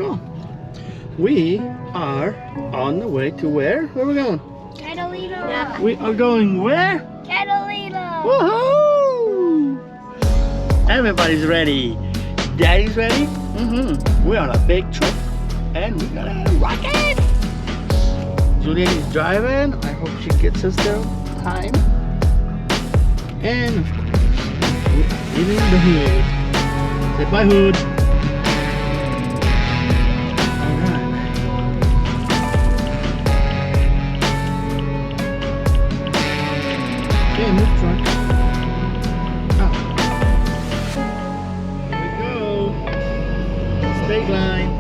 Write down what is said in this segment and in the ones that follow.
go. We are on the way to where? Where are we going? Catalina. We are going where? Catalina. Woohoo! Everybody's ready. Daddy's ready? We're on a big trip and we're gonna rock it! Julian is driving. I hope she gets us there on time. And of course, we're in the hood. Say bye, hood. Okay, move truck. Oh. Here we go. State line.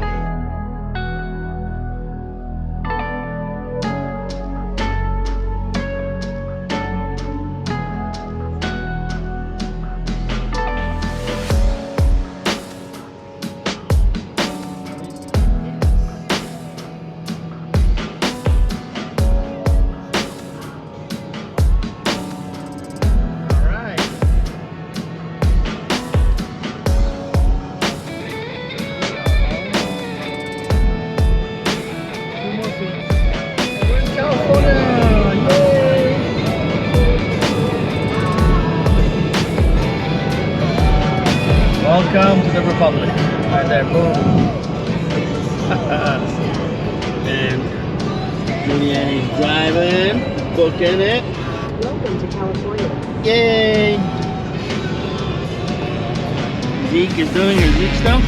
Welcome to the Republic. Right there, boom. And Julian is driving, booking it. Welcome to California. Yay! Zeke is doing her Zeke stuff.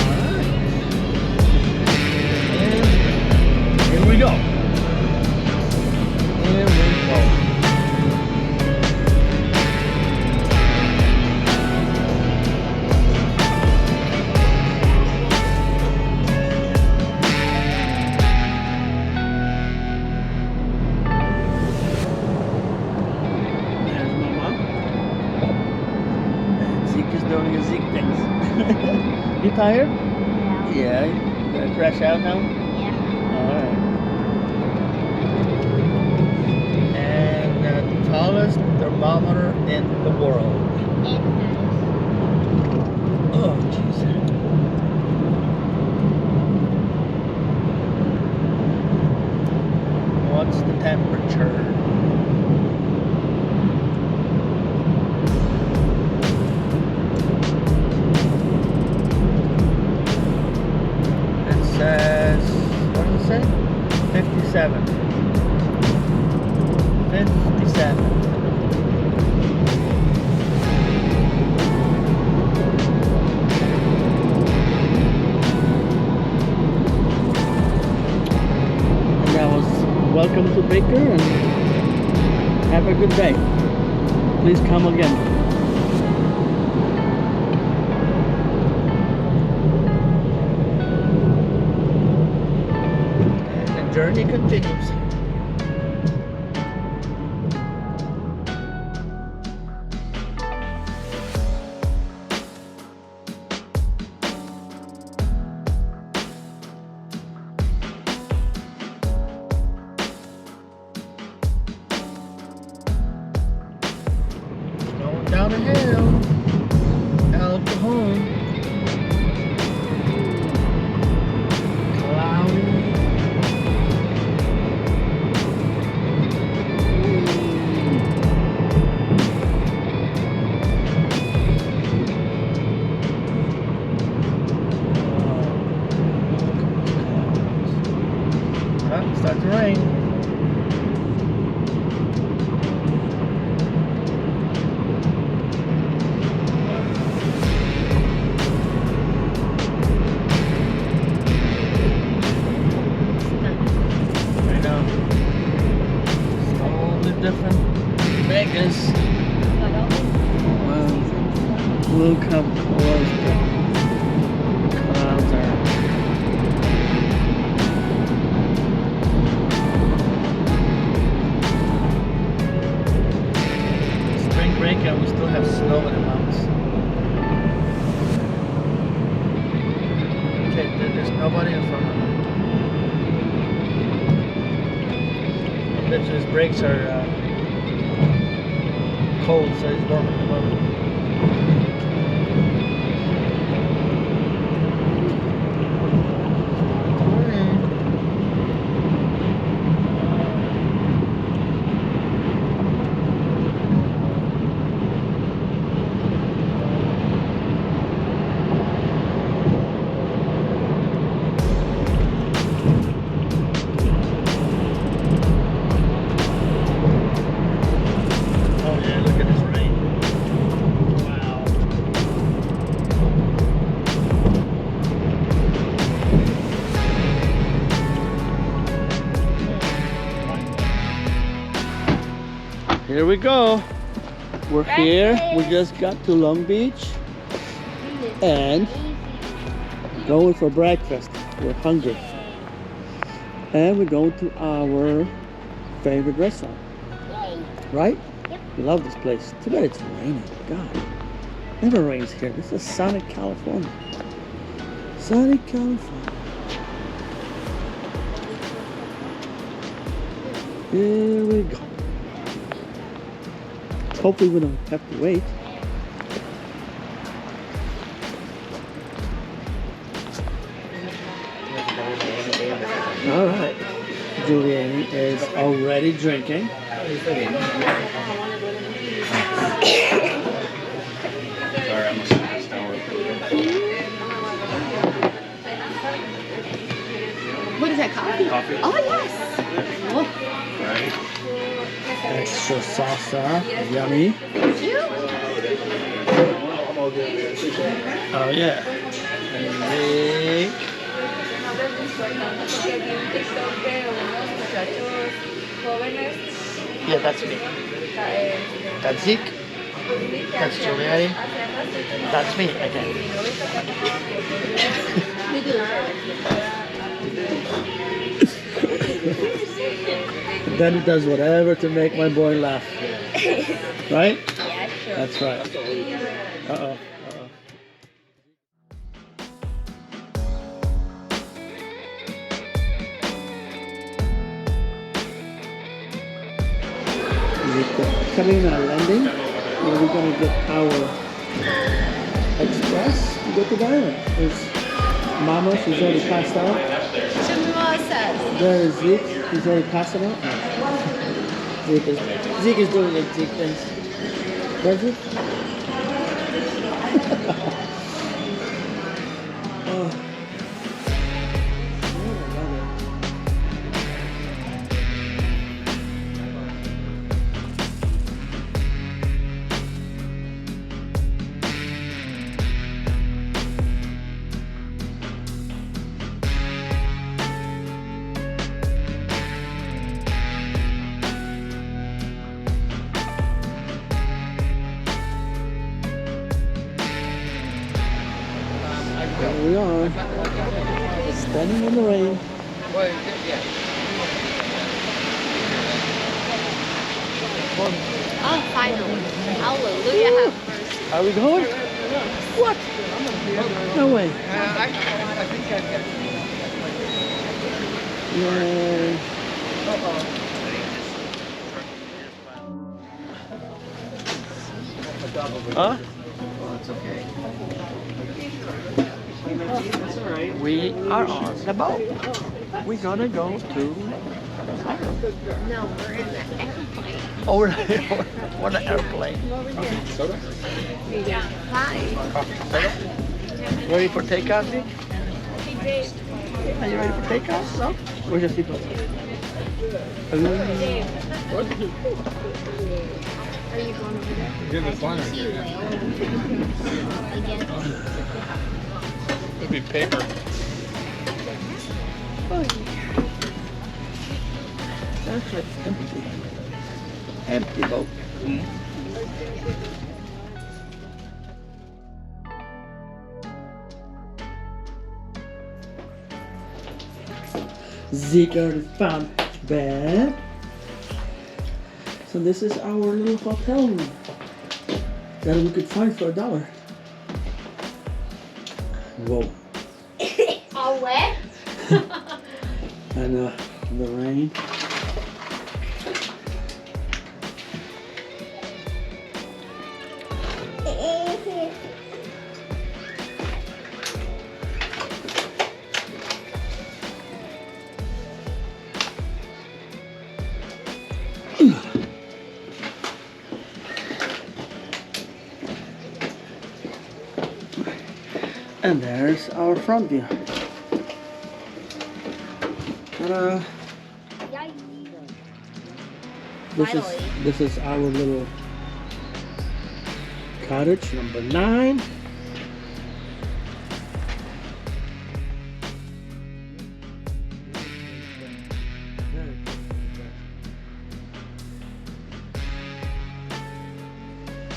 Alright. And here we go. Here we go. There's Mama. And Zeke is doing his Zeke things. You tired? Yeah. You gonna crash out now? Yeah. Alright. Tallest thermometer in the world. Oh, jeez. What's the temperature? It says, what does it say? 57. 57. And that was welcome to Baker and have a good day. Please come again. And the journey continues. Down the hill, out to home. Cloudy. Oh, it starts to rain. Different Vegas. Wow. Look how close the clouds are. Spring break and we still have snow in the mountains. Okay, there's nobody in front of me. I bet his brakes are cold, so it's warm at the moment. Here we go. We're here. We just got to Long Beach and going for breakfast. We're hungry. And we're going to our favorite restaurant. Right? Yep. We love this place. Too bad it's raining. God. Never rains here. This is sunny California. Sunny California. Here we go. Hopefully we don't have to wait. All right. Julian is already drinking. Sorry, I must have passed out. What is that, coffee? Coffee? Oh, yes. Oh, Right? Extra salsa. Yummy. thank you. Oh yeah. Zeke. Yeah, that's me. That's Zeke. That's Julian. That's me again. Then it does whatever to make my boy laugh. Right? Yeah, sure. That's right. Uh-oh. Catalina Landing, where we're gonna get our express to go to the island. There's Mama, she's already passed out. There is Zeke, he's already passed out. Zeke is doing like Zeke things. Where's Zeke? Oh. Here we are, standing in the rain. Oh, finally. Hallelujah. Are we going? What? No way. Yay. Huh? We are on the boat. We're gonna go to. No, we're in the airplane. Oh, we're on an airplane. Hi. Ready for takeoff, Nick? Are you ready for takeoff? No? Where's your seatbelt? Are you going over there? Give us one. See you later. Again. It'll be paper. Actually, empty. Empty boat. Zeke already found his bed. So this is our little hotel room that we could find for $1. Whoa. All wet? And the rain. And there's our front view. Ta-da! This is our little cottage number 9.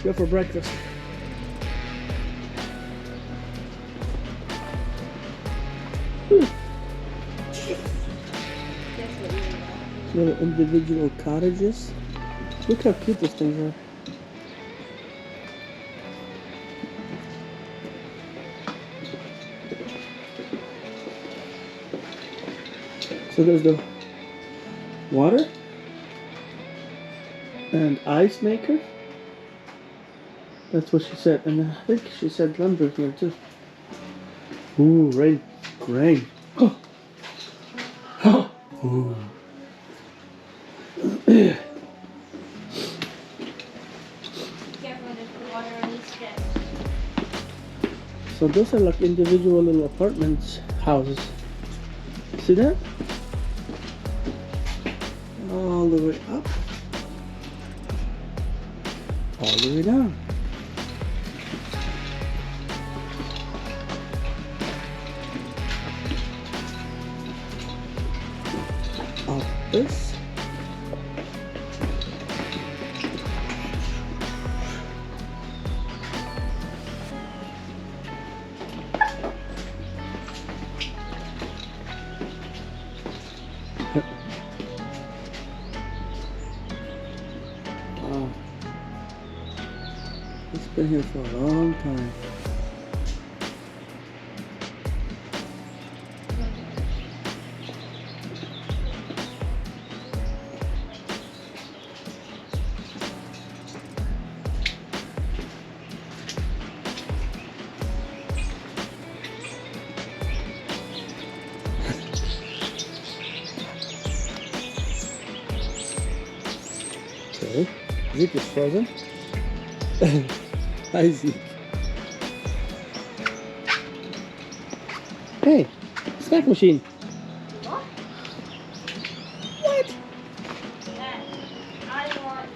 Go for breakfast. Little individual cottages. Look how cute these things are. So there's the water and ice maker. That's what she said, and I think she said lumber here too. Ooh, rain, rain. Oh. Oh. Ooh. So those are like individual little apartments, houses. See that? All the way up, all the way down. Up this. Wow. It's been here for a long time. Okay, Zeke is frozen. Hi, Zeke. Hey, snack machine. What? What? I want.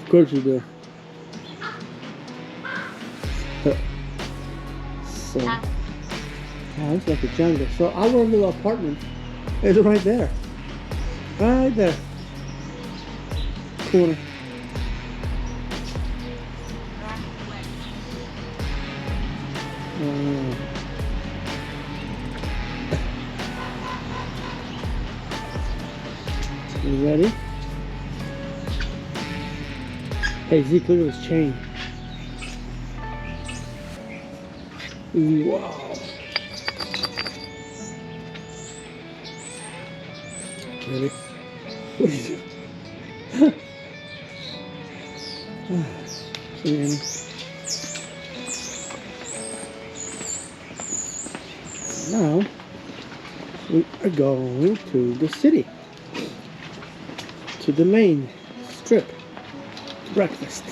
Of course you do. So, oh, it's like a jungle. So our little apartment is right there. Right there. Corner. You ready? Hey Zeke, look at this chain. Wow. Ready? What are you doing? See, Annie? Now we are going to the city, to the main strip, breakfast.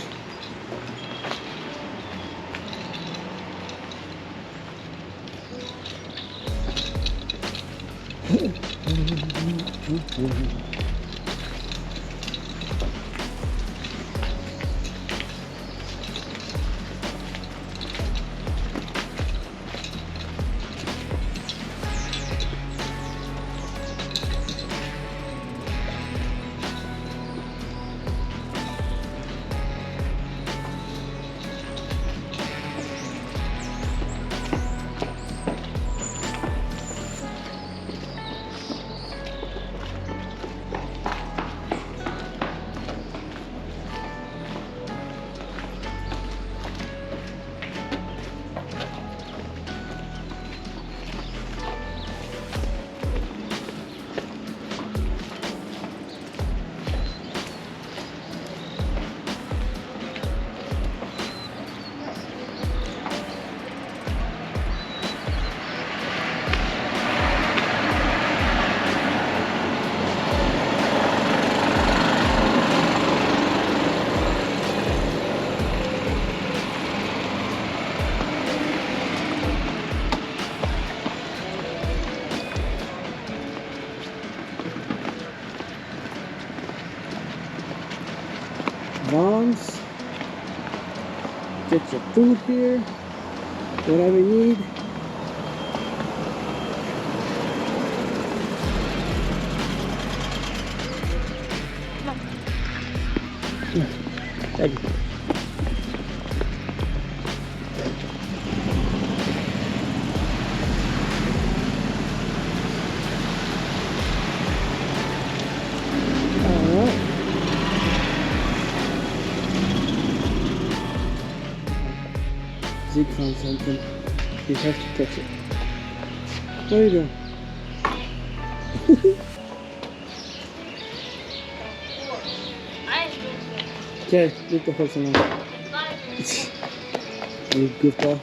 Get your food here, whatever you need. Thank you. Alright. Zeke found something. You have to touch it. What are you doing? Okay, leave the horse alone. You goofball.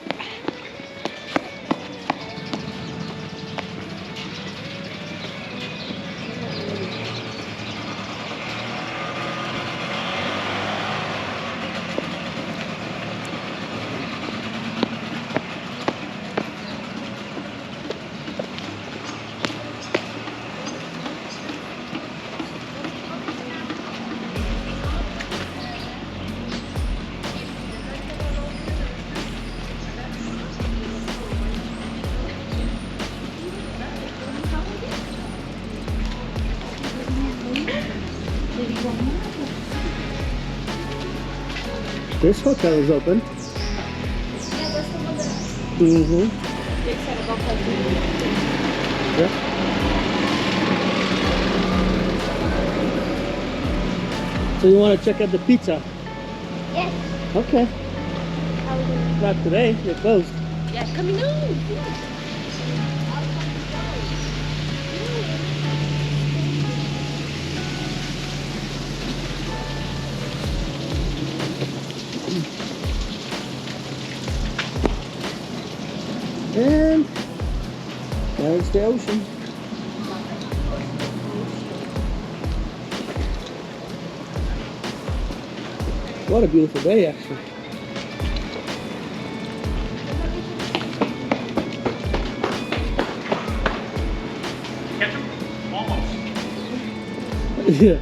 This hotel is open. Mm-hmm. Yeah. So you want to check out the pizza? Yes. Okay. How we doing? Not today. They're closed. Yeah, coming on. And there's the ocean. What a beautiful day, actually. Ketchup? Almost. Yeah.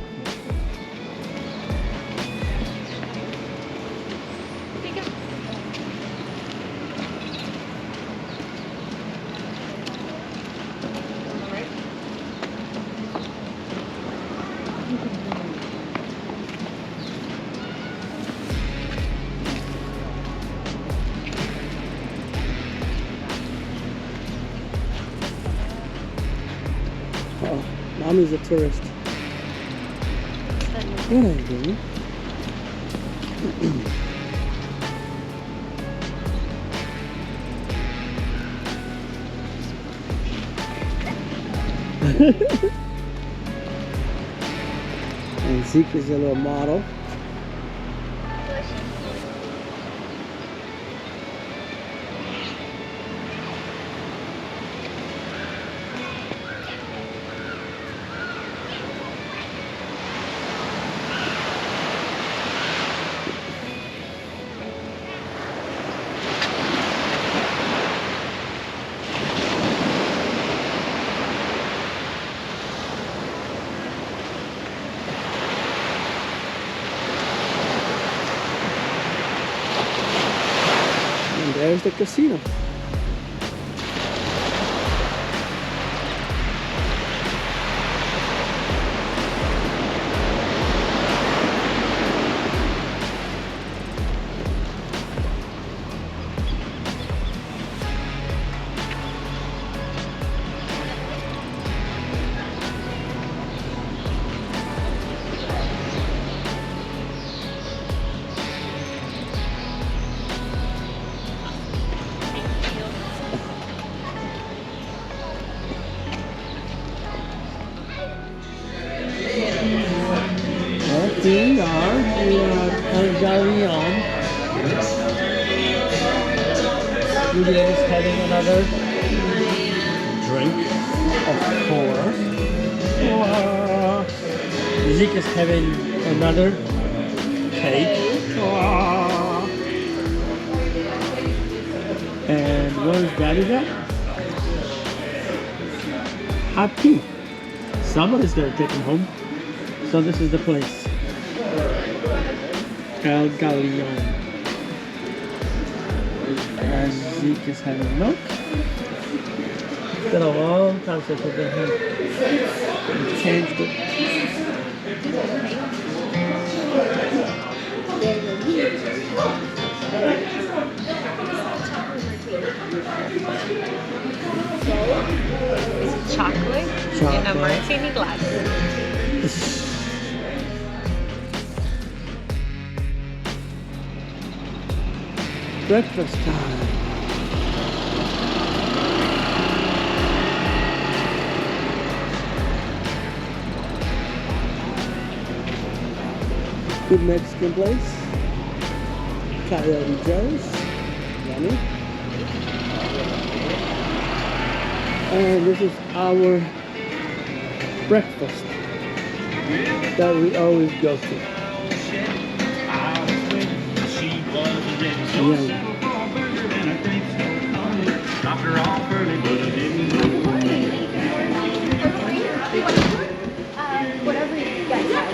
Oh, mommy's a tourist. What are you doing? And Zeke is a little model. And there's the casino. We are Galleon. Julia is having another drink, of course. Zeke is having another cake. And what is Daddy at? Happy. Somebody's gonna take him home. So this is the place. El Galleon. And Zeke is having milk. It's been a long time since we've been here. We changed it. Chocolate in a martini glass. Breakfast time. Good Mexican place. Coyote Joe's. Yummy. And this is our breakfast that we always go to. Yum. Whatever you guys have.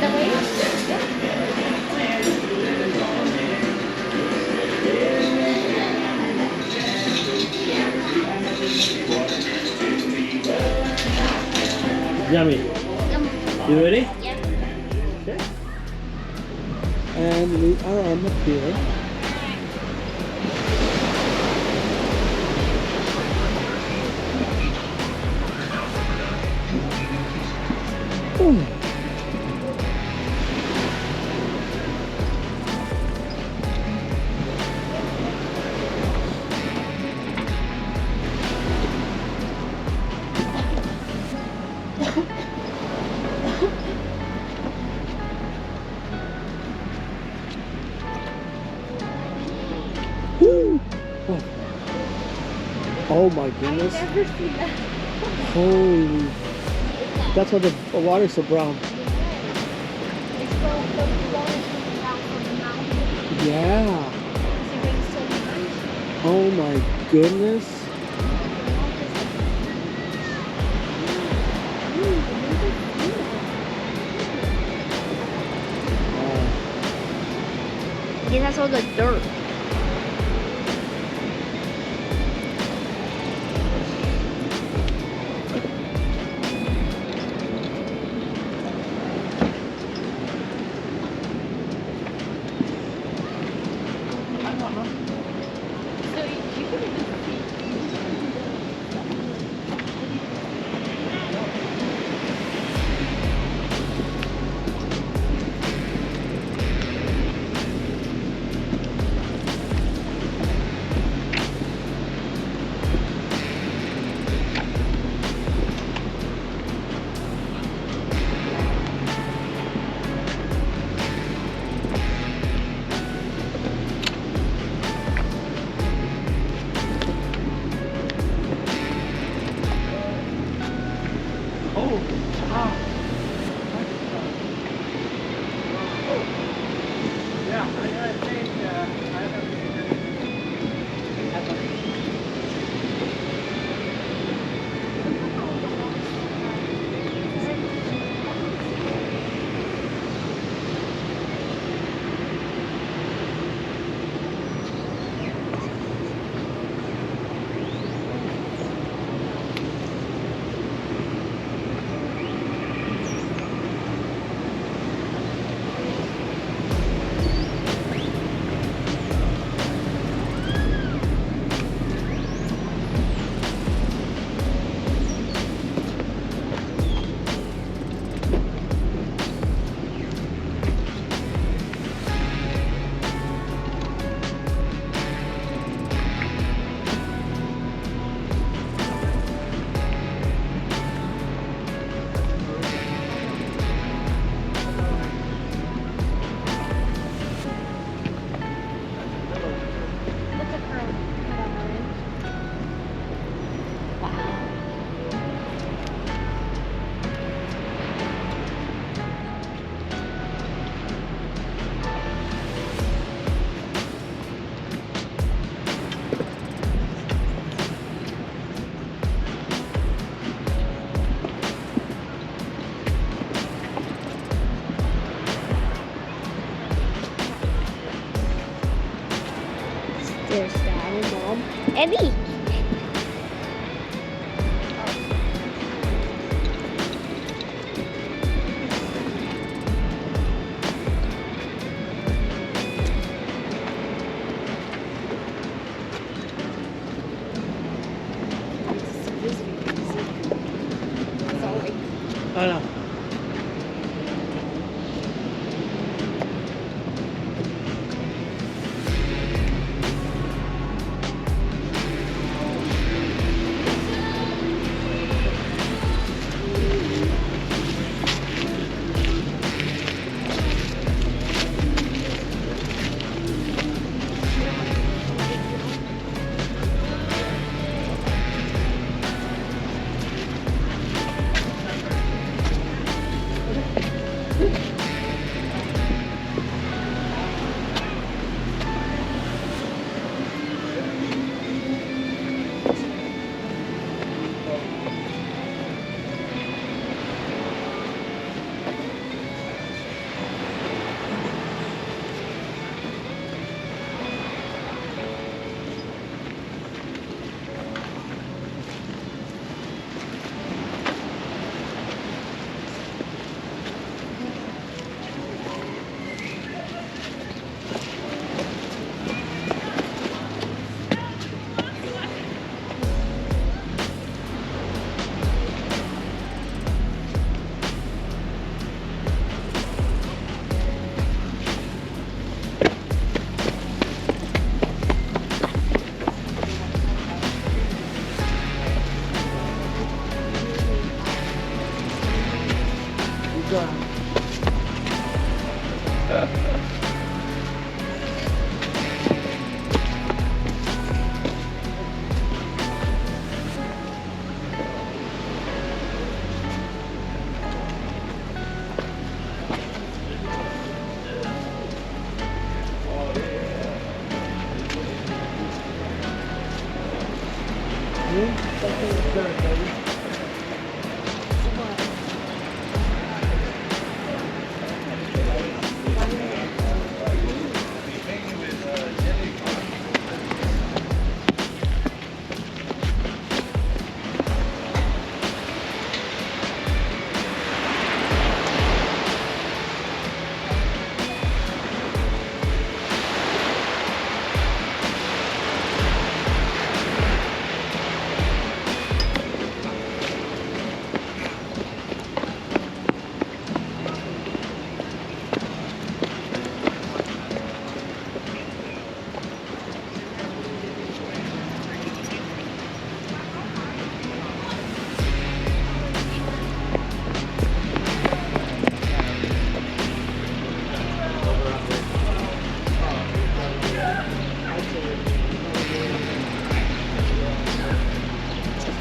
That way? Yummy. You ready? Yeah. Okay. And we are on the pier. Ooh. Woo. Oh my goodness. I've never seen that. Holy. That's why the water is so brown. It's the water coming down from the mountain. Yeah. Because it rains so much. Oh my goodness. Wow. Yeah, that's all the dirt. There's Dad and Mom and me. I know.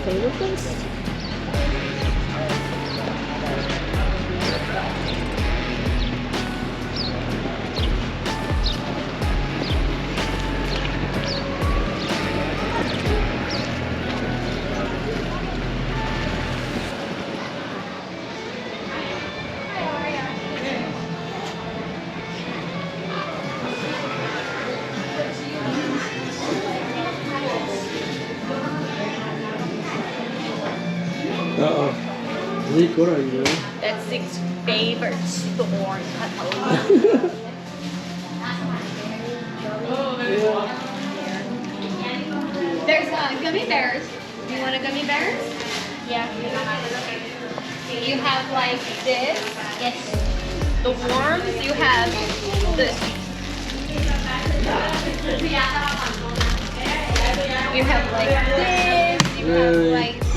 Favorite place? Uh-oh. Zeke, what are you doing? That's Zig's favorite store in Catalina. There's gummy bears. Do you want a gummy bears? Yeah. You have like this. Yes. The worms. You have this. You have like this. You have like this.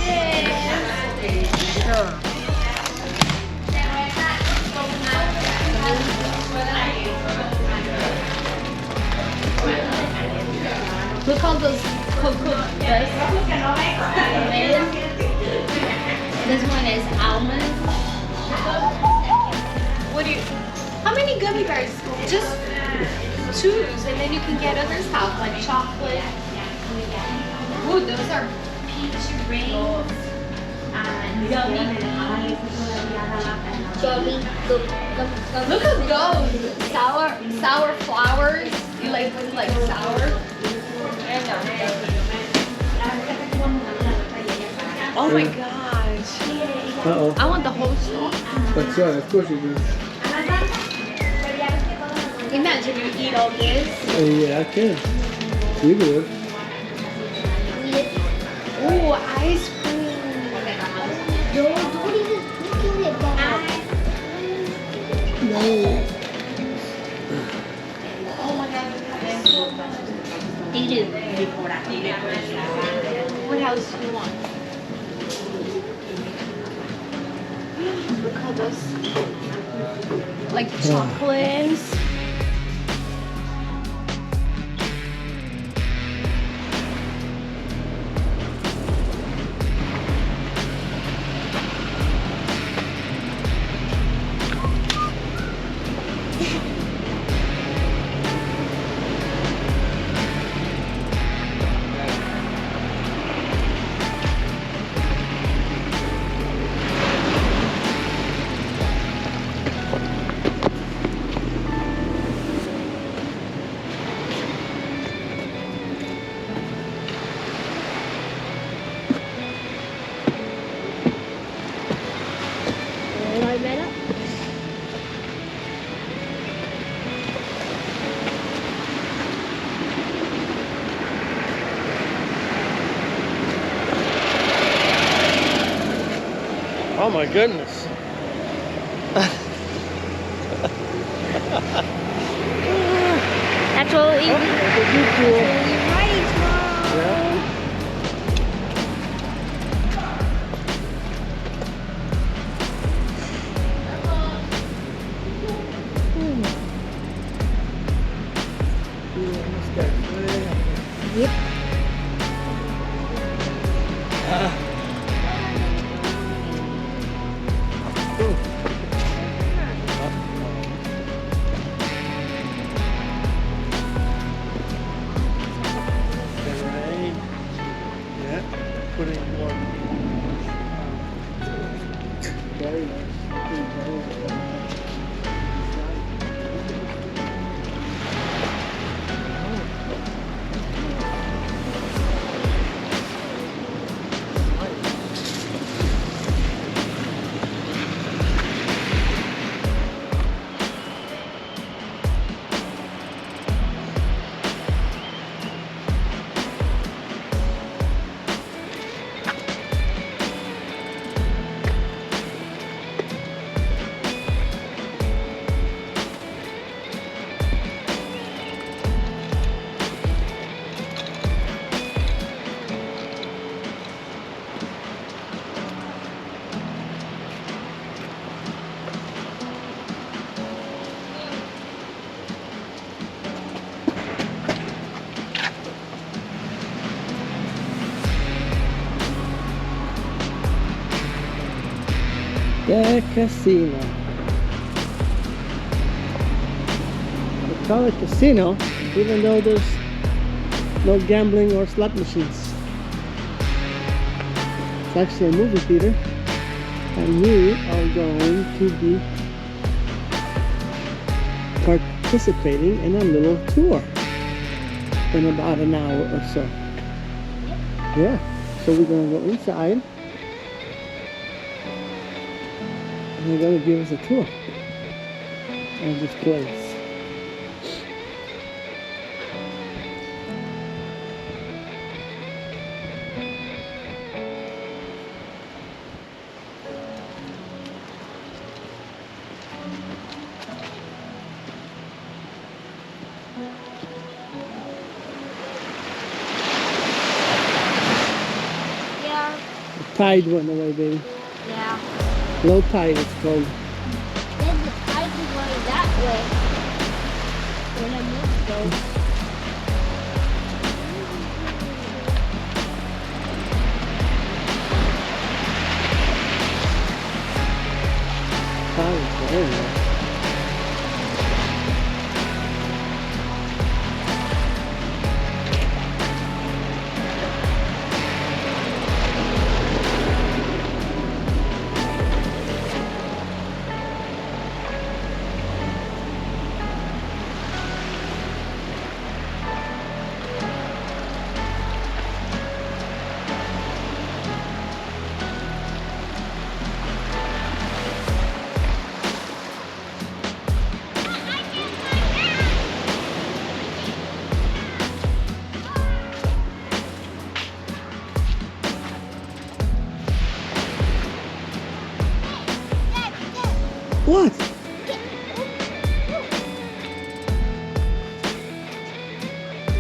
Look all those cocoa this. This one is almond. What do you? How many gummy bears? Just choose, and then you can get other stuff like chocolate. Ooh, those are peach rings and gummy. Look at those sour flowers. You like sour? Oh my gosh. Uh-oh. I want the whole store. That's right, of course you do. Imagine you eat all this. Yeah, I can. You would. Ooh, ice cream. Don't even look at it, Dad. No. Oh my god. What else do you want? Look at this. Like chocolates. Oh my goodness. That's what we Cool. right, Mom. Yeah. Yep. Putting more. Very nice. The casino. They call it casino, even though there's no gambling or slot machines. It's actually a movie theater, and we are going to be participating in a little tour in about an hour or so. Yeah, so we're gonna go inside. And they're going to give us a tour of this place. Yeah. The tide went away, baby. Yeah. Low tide, it's called. Then the tide was going that way. When I moved though. Tide is very low.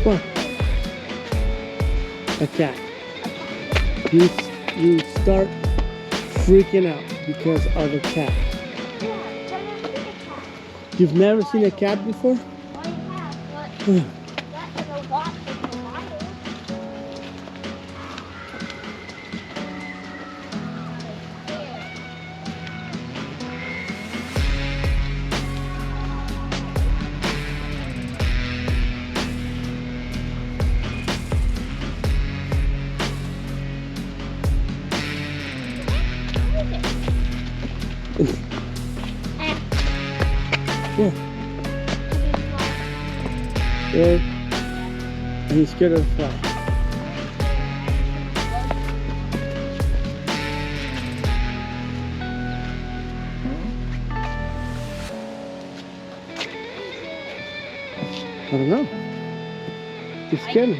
What? A cat. You start freaking out because of a cat. You've never seen a cat before? I have, but that's a lot in the wild. Yeah. Yeah. He's scared of the fly. I don't know. He's scared.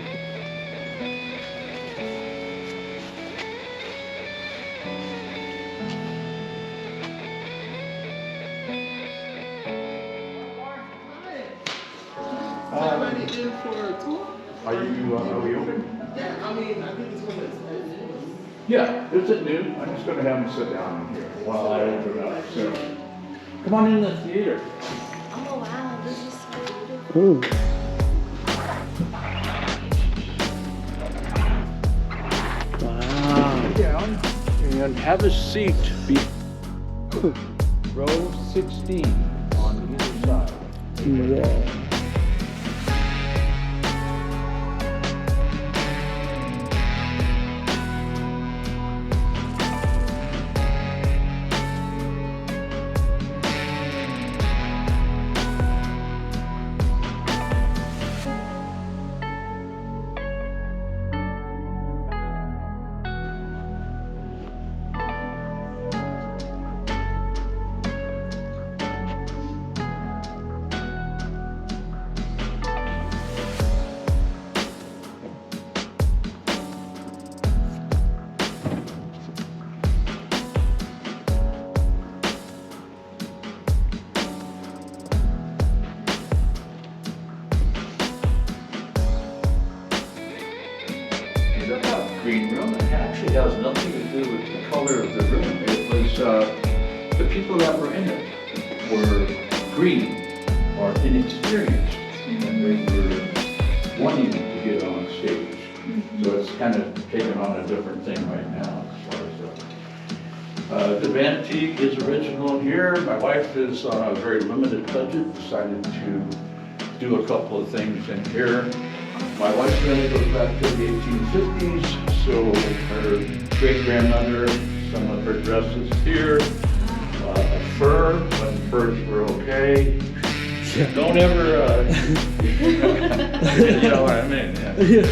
Are we open? Yeah, I mean, I think it's when it's at noon. Yeah, it's at noon. I'm just gonna have them sit down in here while I open up, so. Come on in the theater. Oh wow, this is so beautiful. Ooh. Wow. Sit down and have a seat. Row 16 on either side. Yeah. Green room. It actually has nothing to do with the color of the room. It was the people that were in it were green or inexperienced, and they were wanting to get on stage. So it's kind of taken on a different thing right now as far as the vanity is original here. My wife is on a very limited budget, decided to do a couple of things in here. My wife's family goes back to the 1850s, so her great-grandmother, some of her dresses here, a fur, when furs were okay. Don't ever, you know what I mean? Yeah.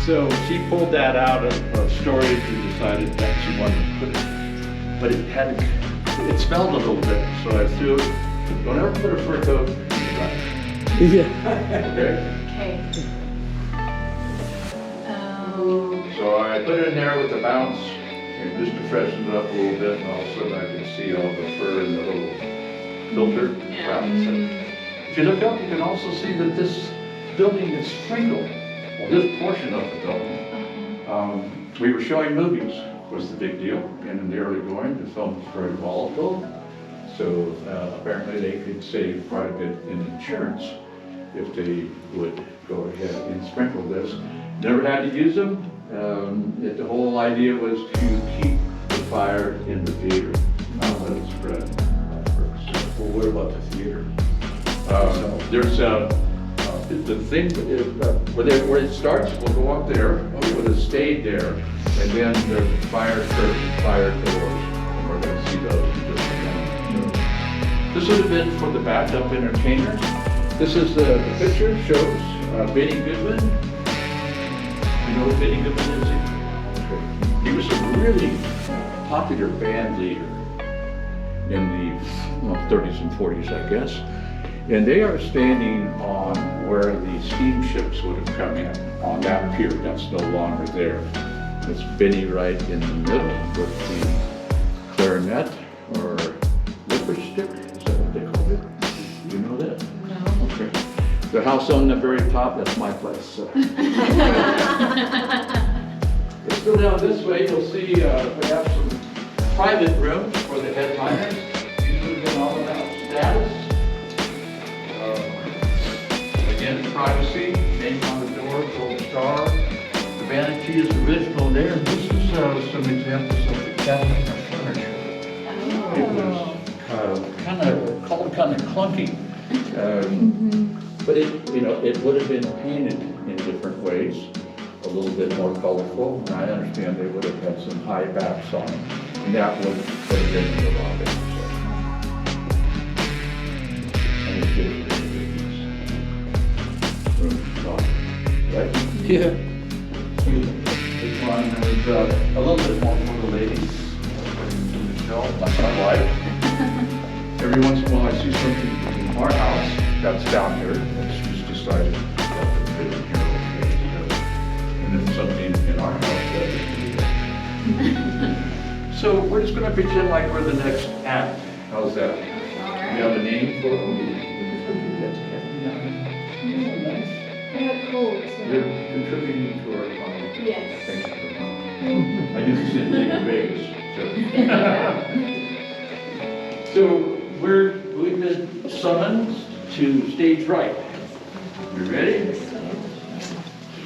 So she pulled that out of storage and decided that she wanted to put it, but it smelled a little bit, so I threw it. Don't ever put a fur coat in the dryer. Yeah. Okay? Okay. So I put it in there with the bounce, and just to freshen it up a little bit, and all of a sudden I can see all the fur in the little filter. If you look up, you can also see that this building is sprinkled, well, this portion of the building. We were showing movies, was the big deal, and in the early going, the film was very volatile, so apparently they could save quite a bit in insurance if they would go ahead and sprinkle this. Never had to use them. The whole idea was to keep the fire in the theater, not let it spread. Well, what about the theater? There's the thing where it starts. We'll go up there. We would have stayed there, and then there's a fire curtain, fire doors, and we're going to see those in just a minute. This would have been for the backup entertainers. This is the picture shows Benny Goodman. You know what Benny Goodman is? He was a really popular band leader in the 30s and 40s, I guess. And they are standing on where the steamships would have come in, on that pier. That's no longer there. It's Benny right in the middle with the clarinet or lipper stick. Is that what they call it? You know that? No. Okay. The house on the very top, that's my place. So. Let's go down this way. You'll see we have some private rooms for the headliners. These would have been all about status. Again, privacy, name on the door, gold star. The vanity is original there. And this is some examples of the Catalina furniture. It was kind of clunky. But it would have been painted in different ways, a little bit more colorful. And I understand they would have had some high backs on them, and that would have been in the lobby. And it's good for right? Yeah. This one is a little bit more for the ladies. Michelle, that's my wife. Every once in a while I see something in our house that's down here, and she's decided to put it in here, and then something in our house that. So we're just going to pretend like we're the next act. How's that? All right. We have a name for it. Nice. Yeah, cool. You're contributing to our economy. Yes. Thank you very much. I do the same thing in Vegas. So we've been summoned to stage right. You ready?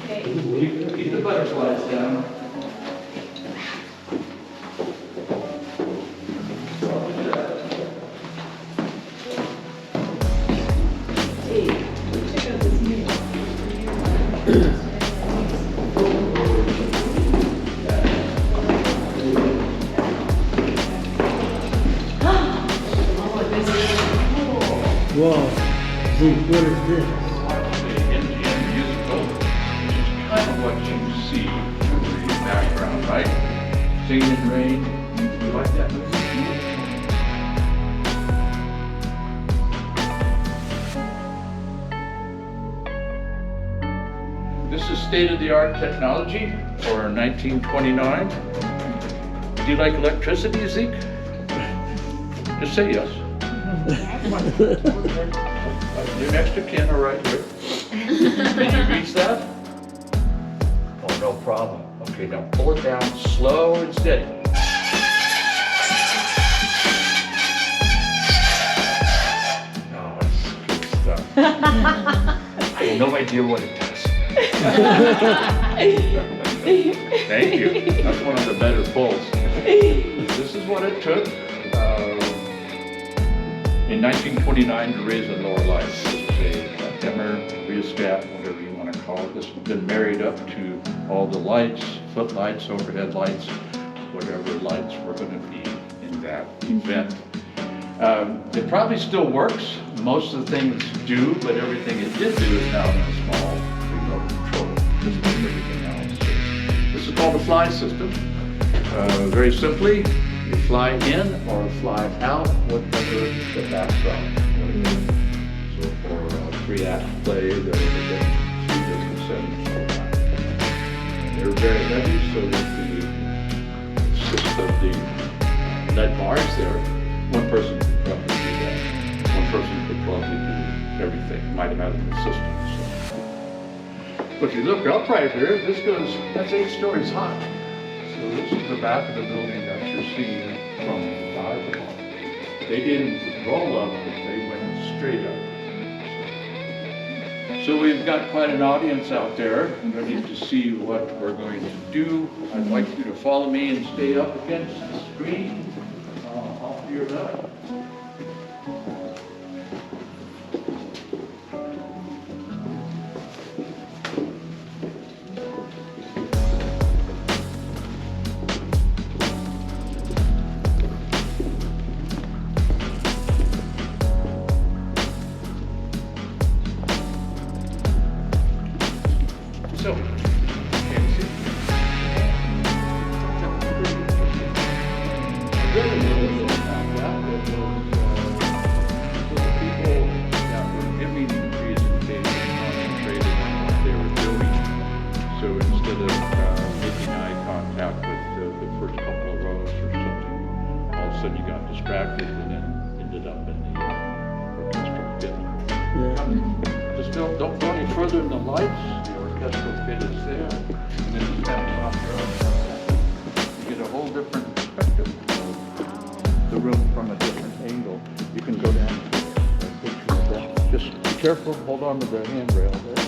Okay. Keep the butterflies down. Whoa, Zeke, what is this? The Indian musical, which is kind of what you see in the background, right? Singing in the Rain. You like that movie? This is state-of-the-art technology for 1929. Do you like electricity, Zeke? Just say yes. Your next to kin are right here. Can you reach that? Oh, no problem. Okay, now pull it down slow and steady. Oh, that's good stuff. I have no idea what it does. Thank you. That's one of the better pulls. This is what it took in 1929 to raise a lower light. This is a dimmer, rheostat, whatever you want to call it. This has been married up to all the lights, footlights, overhead lights, whatever lights were going to be in that event. It probably still works. Most of the things do, but everything it did do is now in a small remote control, just like everything else. This is called the fly system. Very simply, you fly in or fly out, whatever the background. So for a 3-act play, there are 3 different settings for that. They're very heavy, so that the assist of the lead bars there, one person could probably do that. One person could probably do everything. Might have had an assistant. So. But if you look up right here, that's 8 stories high. So this is the back of the building that you're seeing from the dive. They didn't roll up, but they went straight up. So we've got quite an audience out there ready to see what we're going to do. I'd like you to follow me and stay up against the screen off to your left. So, can you see? I read a little bit about that. That was people that were giving the presentation concentrated on what they were doing. So instead of making eye contact with the first couple of rows or something, all of a sudden you got distracted and then ended up in the orchestra pit. Yeah. Just feel don't go any further than the lights. The orchestral pit is there. And then you kind of drop your own. You get a whole different perspective of the room from a different angle. You can go down to a picture of that. Just be careful, hold on to the handrail there.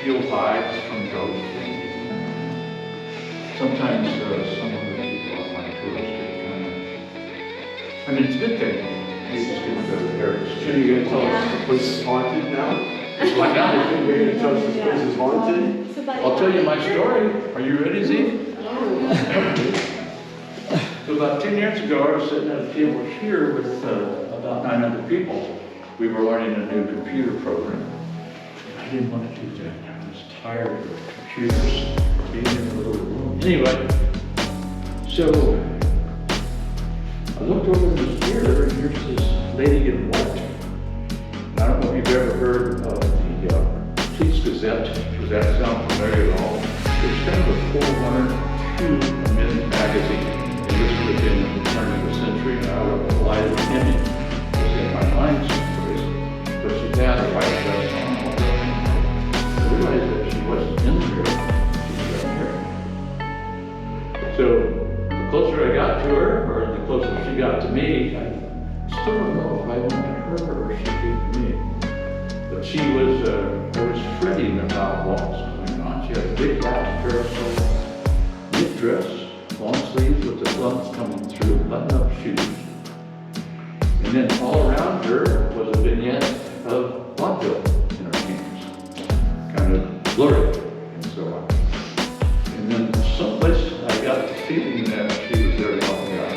Fuel vibes from ghosts. Sometimes some of the people on my tours get kind of, I mean, it's a good thing. You just get the areas. So you're gonna tell us the place is haunted now? Why not? You're gonna tell us this place is haunted? I'll tell you my story. Are you ready, Zeke? So about 10 years ago, I was sitting at a table here with about 900 people. We were learning a new computer program. I didn't want to do that. I was tired of computers being in a little room. Anyway, so I looked over in this mirror and here's this lady in white. And I don't know if you've ever heard of the Police Gazette. Does that sound familiar at all? It's kind of a forerunner to a men's magazine. And this would have been at the turn of the century, and I would have relied on him. It was in my mind someplace. But she had a white dress on. I realized that she wasn't in the mirror. She was up here. So the closer I got to her, or the closer she got to me, I still don't know if I went to her or she came to me. But she was, I was fretting about what was going on. She had a big black parasol, knit dress, long sleeves with the lumps coming through, button-up shoes. And then all around her was a vignette of vaudeville in her hands, kind of blurry and so on. And then someplace I got the feeling that she was there to help me out,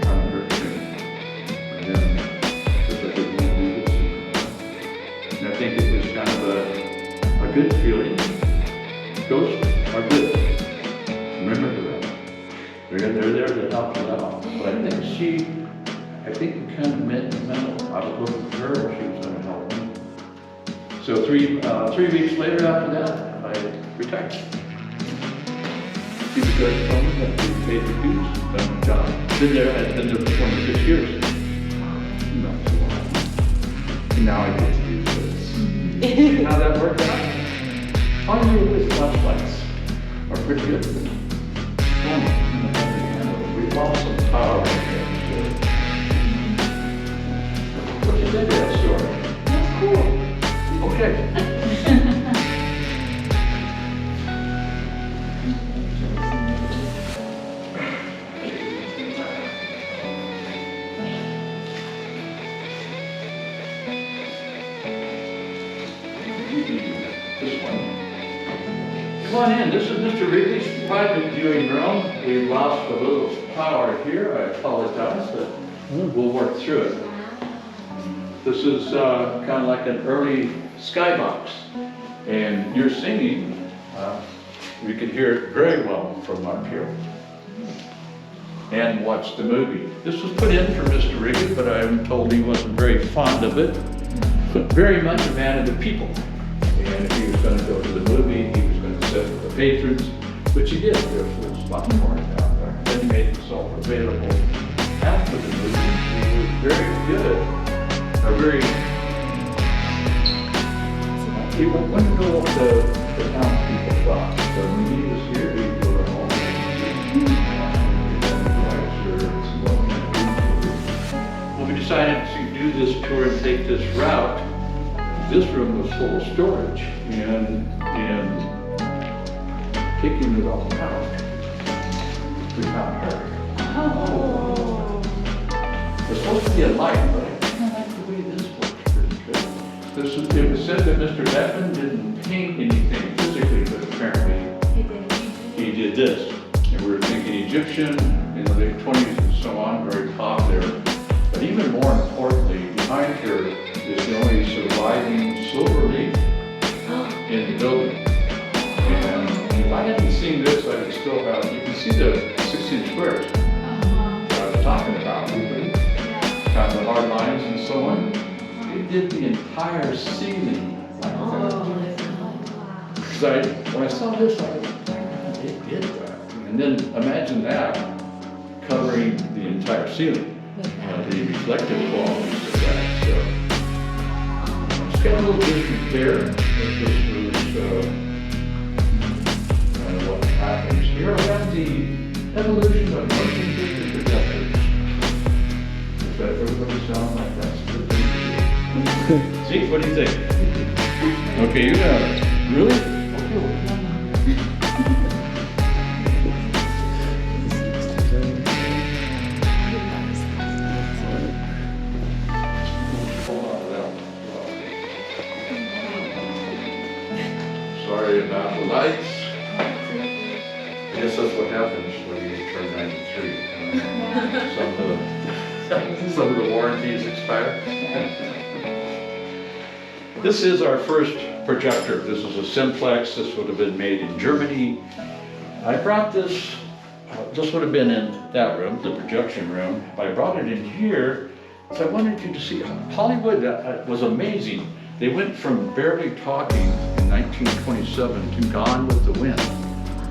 kind of her too. And then, because I didn't want to leave it secret. And I think it was kind of a good feeling. Ghosts are good. Remember that. They're there to help you out. But I think we kind of met in the middle. I was looking for her, she was going to help me. So 3 weeks later after that, I retired. She was there to tell me that we paid the dues, done the job. Been there, I'd been there for 26 years. Not so long. And now I get to do this. See how that worked out? All you do is flashlights are pretty good. We lost some power in here. What you think of that story? That's cool. Okay. This one. Come on in. This is Mr. Wrigley's private viewing room. We've lost a little power here. I apologize, but we'll work through it. This is kind of like an early skybox. And your singing, we could hear it very well from up here. And watch the movie. This was put in for Mr. Wrigley, but I'm told he wasn't very fond of it. But very much a man of the people. And if he was going to go to the movie, he was going to sit with the patrons, which he did. There was a little spot for it down there. Then he made himself available after the movie. He was very good. He wanted to know what the townspeople thought. So when he was here, he'd go to home and do this tour and take this route, this room was full of storage, and taking it all out, we found her. It's supposed to be a light, but I kind of like the way this looks pretty good. It was said that Mr. Beckman didn't paint anything physically, but apparently he did this. And we were thinking Egyptian in the late 20s and so on, very popular. But even more importantly, behind her is the only surviving silver leaf in the building. And if I hadn't seen this, I would still have, you can see the 16 squares that I was talking about. Kind of the hard lines and so on. It did the entire ceiling like that. Because when I saw this, I was like, it did that. And then imagine that covering the entire ceiling. The reflective qualities of that. So it's got a little different there. This was kind of what happens here around the evolution of motion picture projectors. Does that everybody sound like that's a good thing to do? See, what do you think? Okay, you got it. Really? Okay, well, sorry about the lights. I guess that's what happens when you turn 93. Some of the warranties expire. This is our first projector. This is a simplex. This would have been made in Germany. I brought this, this would have been in that room, the projection room. I brought it in here, so I wanted you to see Hollywood was amazing. They went from barely talking in 1927 to Gone with the Wind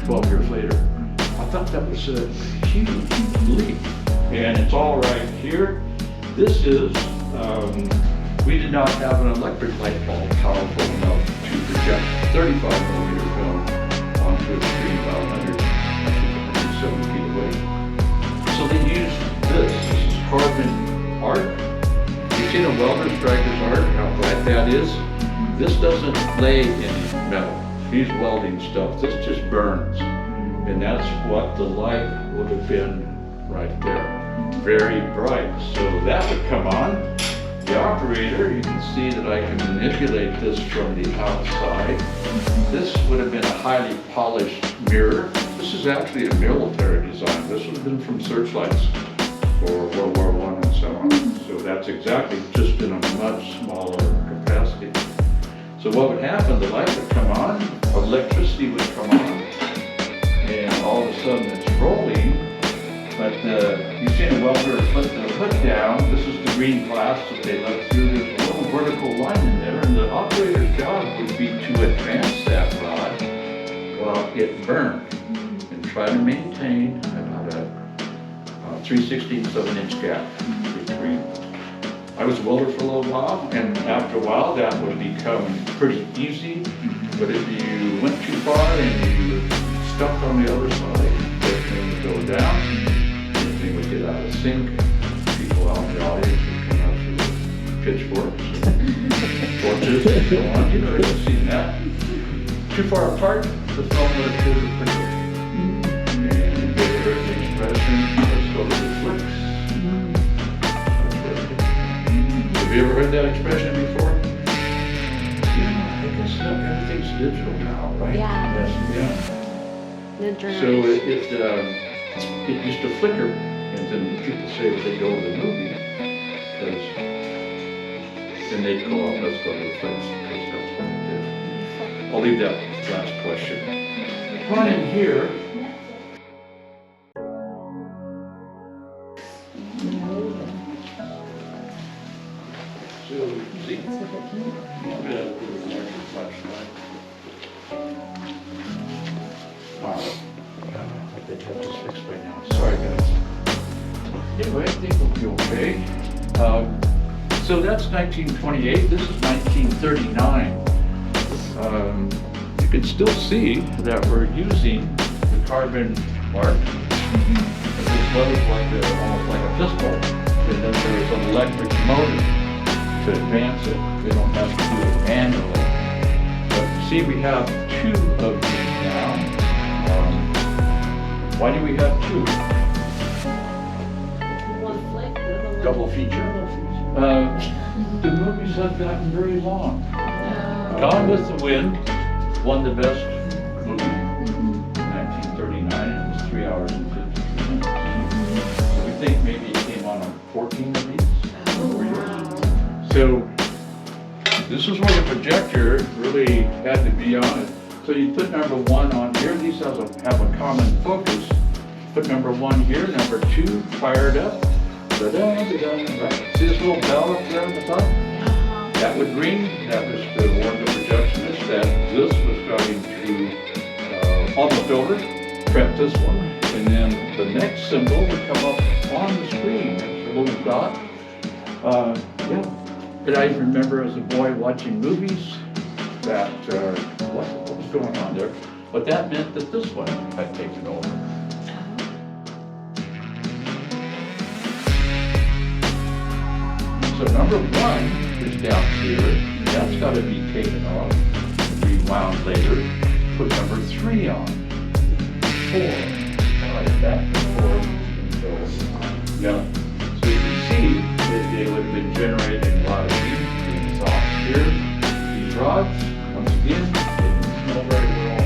12 years later. I thought that was a huge leap. And it's all right here. This is, we did not have an electric light bulb powerful enough to project 35mm film onto a screen about 170 feet away. So they used this. This is carbon arc. You've seen a welder striker's arc, how bright that is? This doesn't lay in metal. He's welding stuff. This just burns. And that's what the light would have been right there. Very bright. So that would come on. The operator, you can see that I can manipulate this from the outside. This would have been a highly polished mirror. This is actually a military design. This would have been from searchlights for World War I and so on. So that's exactly just in a much smaller capacity. So what would happen, the light would come on, electricity would come on, and all of a sudden it's rolling. But you've seen a welder put the hood down. This is the green glass that they let through. There's a little vertical line in there, and the operator's job would be to advance that rod while it burned and try to maintain about a 3/16 of an inch gap between. I was a welder for a little while, and after a while that would become pretty easy. But if you went too far and you were stuck on the other side, the thing would go down. Would get out of sync. People out in the audience would come out with pitchforks and torches and so on. You know, you've seen that. Too far apart, the film would appear to quickly. And you get the expression, let's go to the flicks. Have you ever heard that expression before? Yeah, I guess everything's digital now, right? Yeah. Yes, yeah. The So it used to flicker, and then people say that they go to the movie, because then they'd go off, let's go to the flicks, because that's what they did. I'll leave that last question. Come on in here. So, see? Wow. They'd have this fixed by now. Sorry, guys. Anyway, I think we'll be okay. So that's 1928. This is 1939. You can still see that we're using the carbon arc. This was like almost like a pistol, and then there's an electric motor. to advance it. We don't have to do it manually. But see, we have 2 of these now. Why do we have 2? Double feature. The movies have gotten very long. Gone with the Wind won the best movie in 1939. It was 3 hours and 52 minutes. So we think maybe it came on 14 of these. So this is where the projector really had to be on it. So you put number 1 on here. These have a common focus. Put number 1 here, number 2 fired up. Da-da, da-da, right? See this little bell up there on the top? That would ring. That was to warn the projectionist that this was going to, almost over, prep this one. And then the next symbol would come up on the screen. It's a little dot. Yeah. But I remember as a boy watching movies that, what was going on there? But that meant that this one had taken over. So number 1 is down here. That's got to be taken off, rewound later. Put number 3 on. 4. Alright, back and forth. Yeah. So you can see that they would have been generating a lot of heat. These off here. These rods, once again, they didn't smell very well.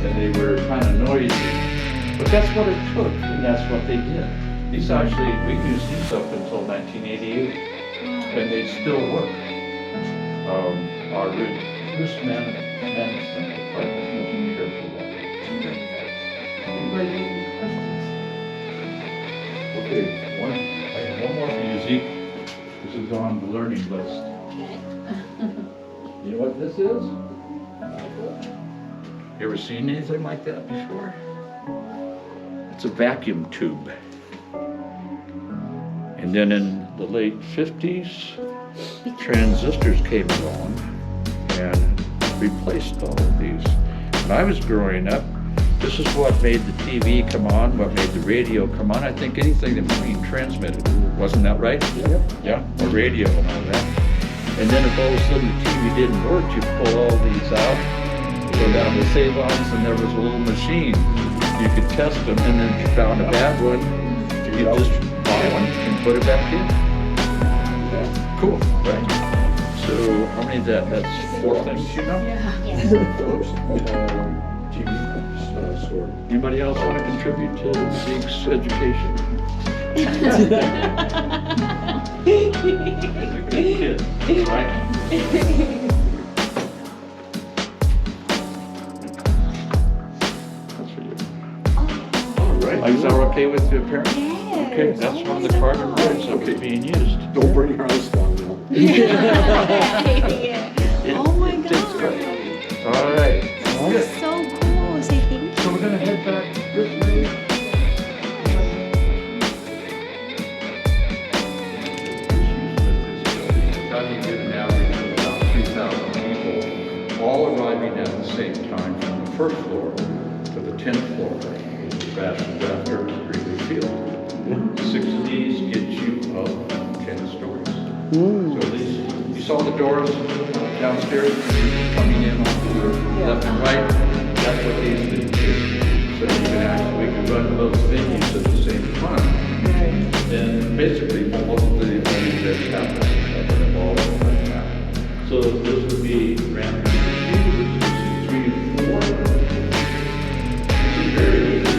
And they were kind of noisy. But that's what it took, and that's what they did. These actually, we used these up until 1988, and they still work. Our risk management department wasn't careful about it. Anybody have any questions? Okay, I have one more for you, Zeke. This is on the learning list. You know what this is? You ever seen anything like that before? It's a vacuum tube. And then in the late 50s, transistors came along and replaced all of these. When I was growing up, this is what made the TV come on, what made the radio come on. I think anything that was being transmitted. Wasn't that right? Yep. Yeah, or radio and all that. And then if all of a sudden the TV didn't work, you pull all these out, go down to save-ons, and there was a little machine. You could test them, and then if you found a bad one, you just buy one and put it back in. Yeah. Cool, right? So how many is that? That's 4 things, you know? Phillips, TV store. Anybody else want to contribute to Zeke's education? He's a good kid, right? That's for you. All right. Is that okay with the parents? Yes. Okay, that's one of the carbon boards that was being used. Don't bring your house down now. Oh my It takes God. credit. All right. Good. So cool. Say thank you. So we're gonna head back this way. How do you get an average of about 3,000 people all arriving at the same time from the first floor to the 10th floor? Fastest after Greeley Field. 6 of these get you up 10 stories. So at least you saw the doors downstairs coming in on your left and right. That's what these things do. So you can actually run both venues at the same time. And basically, most of the only that happen involved like that. So this would be ramp number 2, this is 3 and 4. This is very easy.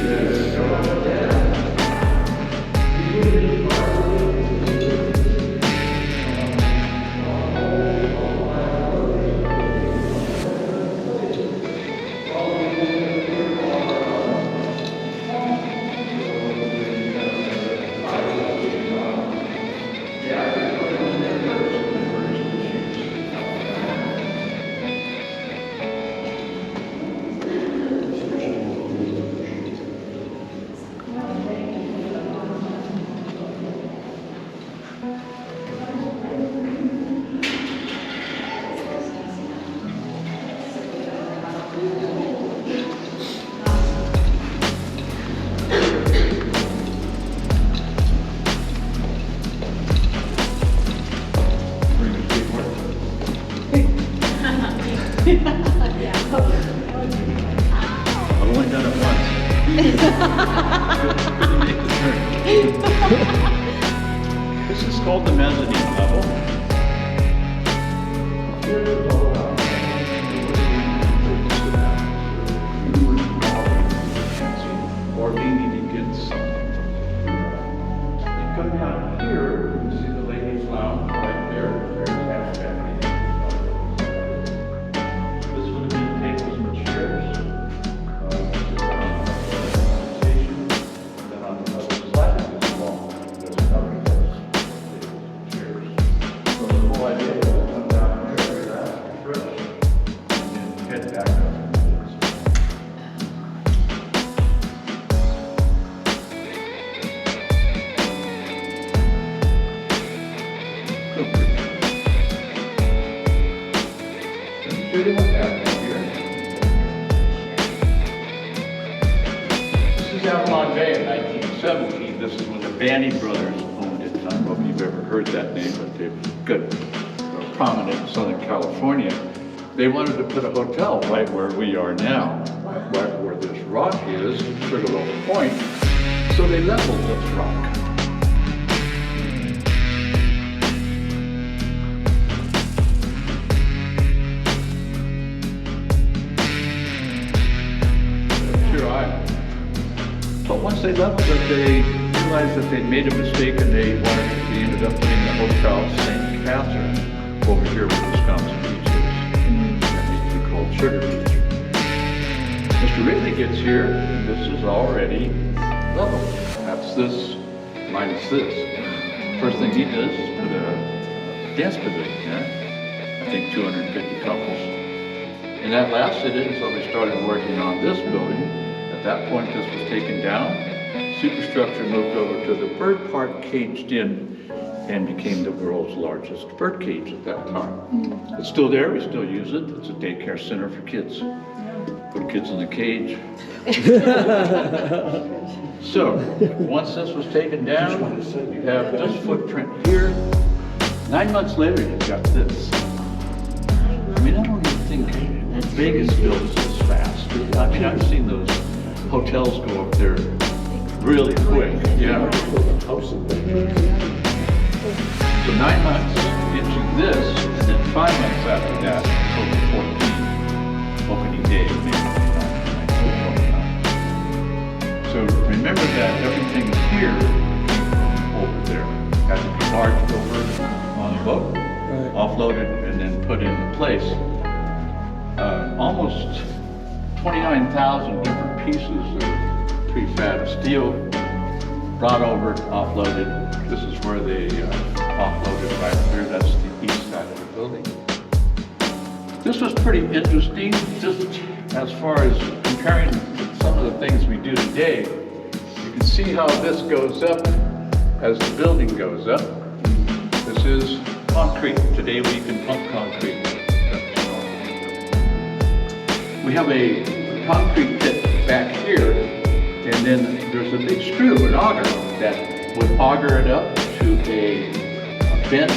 This is called the mezzanine level. Or leaning against something. You come down here, you can see the ladies' lounge right there. There's half back. This would have been tables and chairs. Sit down, station. Then on the other side of this wall, there's another tables and chairs. So the whole idea is to come down here, relax, refresh, and then head back up. This is Avalon Bay in 1917. This is when the Banny brothers owned it. I don't know if you've ever heard that name, but they're good, prominent in Southern California. They wanted to put a hotel right where we are now, right where this rock is, Sugarloaf Point. So they leveled this rock. But once they leveled it, they realized that they'd made a mistake and they ended up putting the hotel St. Catherine over here where Wisconsin Beach is. That used to be called Sugar Beach. Mr. Ridley gets here, and this is already leveled. That's this minus this. First thing he does is put a dance pavilion there. I think 250 couples. And that lasted until we started working on this building. At that point, this was taken down. Superstructure moved over to the bird park, caged in, and became the world's largest bird cage at that time. It's still there, we still use it. It's a daycare center for kids. Put kids in the cage. So, once this was taken down, you have this footprint here. 9 months later, you've got this. I mean, I don't even think Vegas builds this fast. I mean, I've seen those hotels go up there really quick, yeah. So 9 months into this, and then 5 months after that, October 14, opening day of May 1929. So remember that everything here over there had to be barged over on a boat, offloaded, and then put into place. Almost 29,000 different pieces of prefab steel brought over, offloaded. This is where they offloaded right there. That's the east side of the building. This was pretty interesting, just as far as comparing some of the things we do today. You can see how this goes up as the building goes up. This is concrete. Today we can pump concrete. We have a concrete pit back here, and then there's a big screw, an auger, that would auger it up to a bin,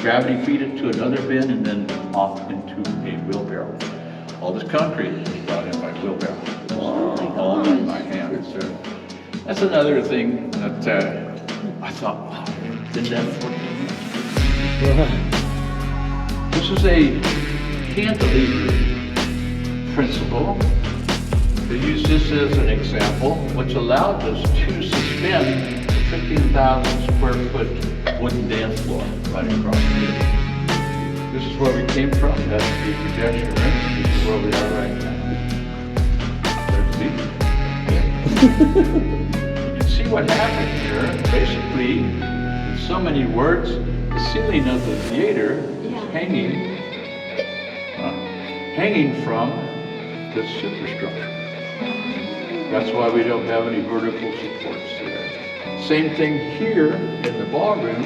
gravity feed it to another bin, and then off into a wheelbarrow. All this concrete is brought in by wheelbarrow. All done by hand. So that's another thing that I thought, wow, did that for me. This is a cantilever principle. They use this as an example, which allowed us to suspend the 15,000 square foot wooden dance floor right across here. This is where we came from. That's the projection room. This is where we are right now. There's the You can see what happened here. Basically, in so many words, the ceiling of the theater is hanging from the superstructure. That's why we don't have any vertical supports there. Same thing here in the ballroom,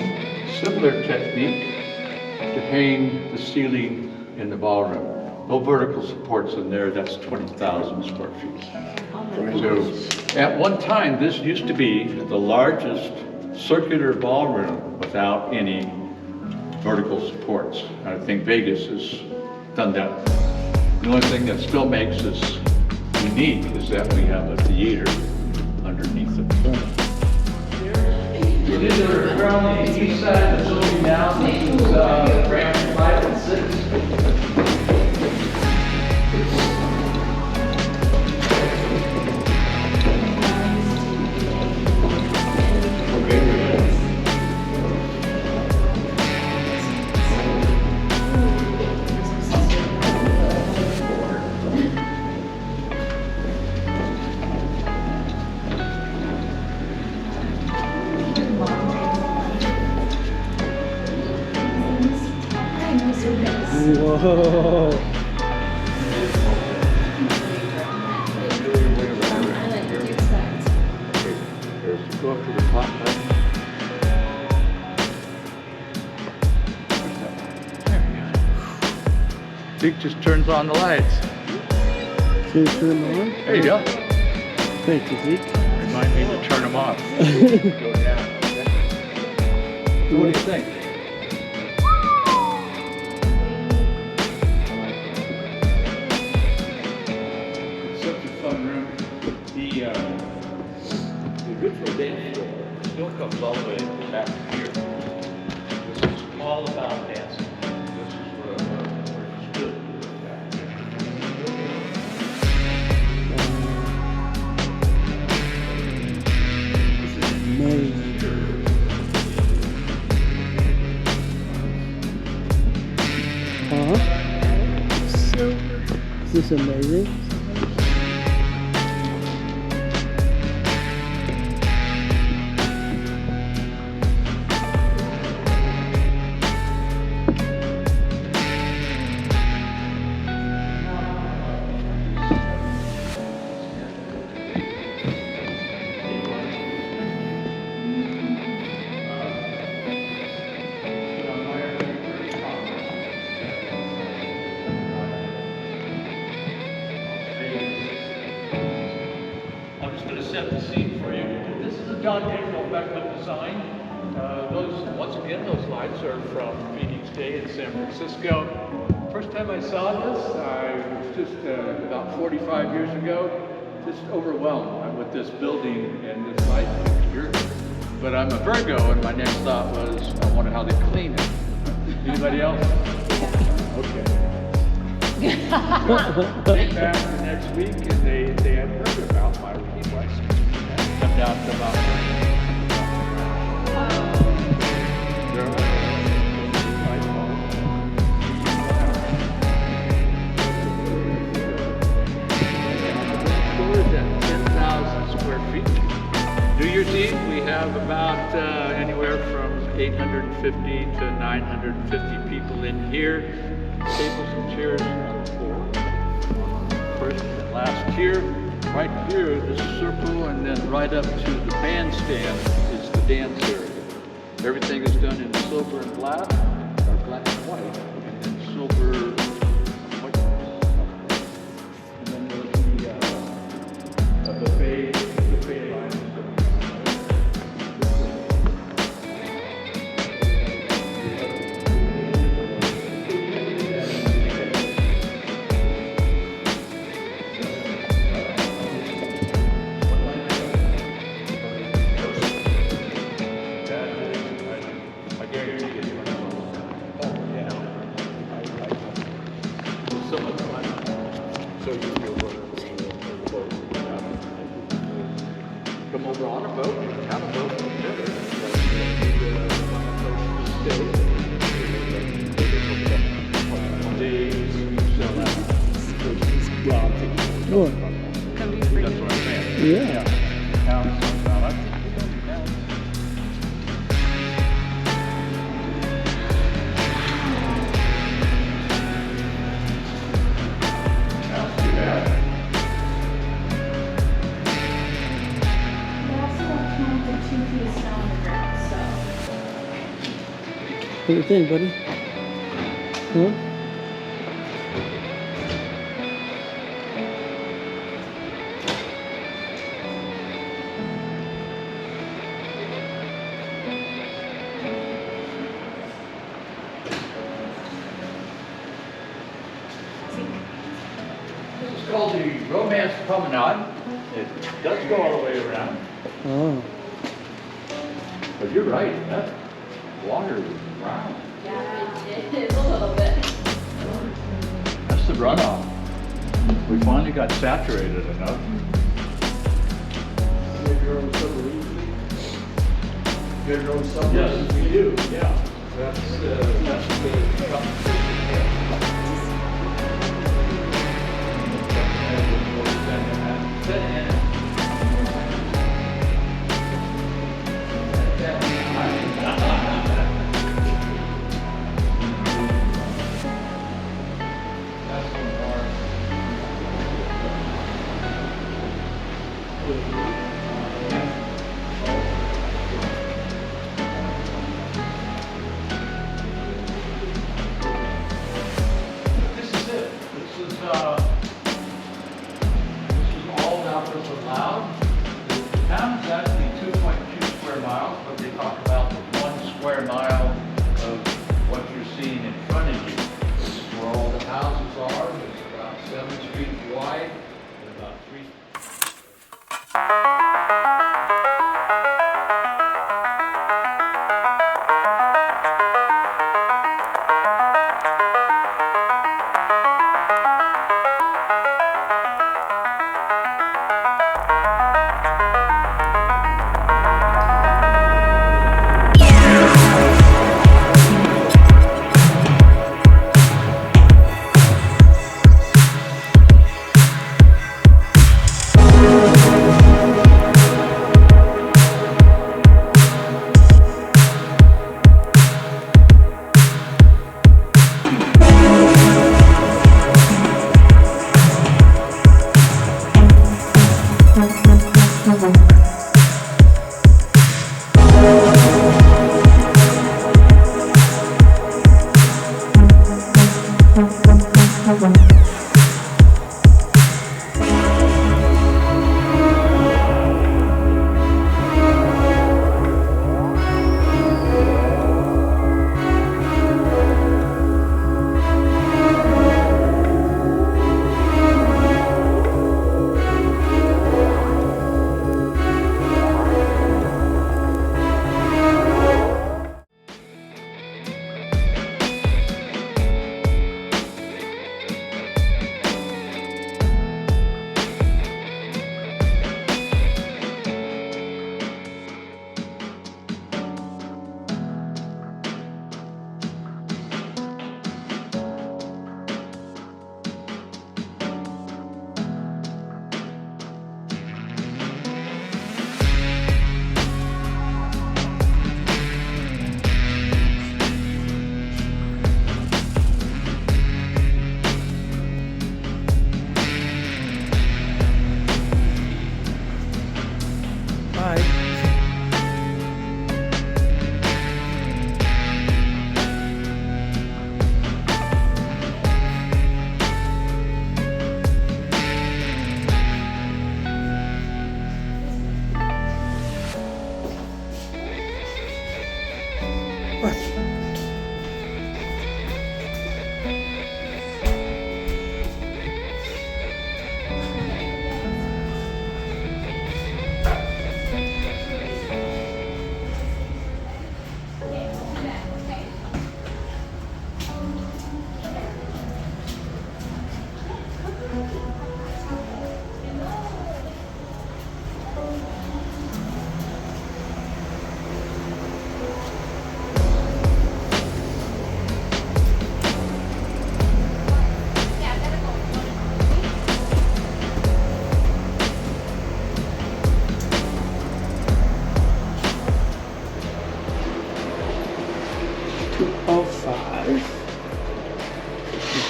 similar technique to hang the ceiling in the ballroom. No vertical supports in there, that's 20,000 square feet. So at one time, this used to be the largest circular ballroom without any vertical supports. I think Vegas has done that. The only thing that still makes us unique is that we have a theater underneath it. these are currently the east side of the building now. This is branch 5 and 6. Whoa. Go up to the top, right? Zeke just turns on the lights. Can you turn them on? There you go. Thank you, Zeke. Remind me to turn them off. Go down. Okay. So what do you think? It's such a fun room. The original dance floor still comes all the way back to here. This is all about dancing. This is where it stood. Amazing. Is this amazing? I'm just going to set the scene for you. This is a John Daniel Beckman design. Once again, those lights are from Phoenix Day in San Francisco. First time I saw this, I was just about 45 years ago, just overwhelmed with this building and this light fixture. But I'm a Virgo, and my next thought was, I wonder how they clean it. Anybody else? Okay. Came back the next week and they had heard about my request. Come down to about there are storage at 10,000 square feet. New Year's Eve we have about anywhere from 850 to 950 people in here. Tables and chairs on the floor. First and last tier, right here, this circle, and then right up to the bandstand is the dance area. Everything is done in silver and black, or black and white, and then silver, white, and then there's the buffet line. Come over on a boat, have a boat together. Sure. That's what I'm saying. Yeah. What do you think, buddy? Huh? This is called the Romance Promenade. It does go all the way around. Oh. But you're right, that water is brown. Yeah, it is a little bit. That's the runoff. We finally got saturated enough. You have your own submarine fleet? You have your own submarine? Yes, we do, yeah. That's the way it comes. This is it. This is all that was allowed. The town is actually 2.2 square miles, but they talk about the 1 square mile of what you're seeing in front of you. This is where all the houses are. It's about 7 feet wide and about 3.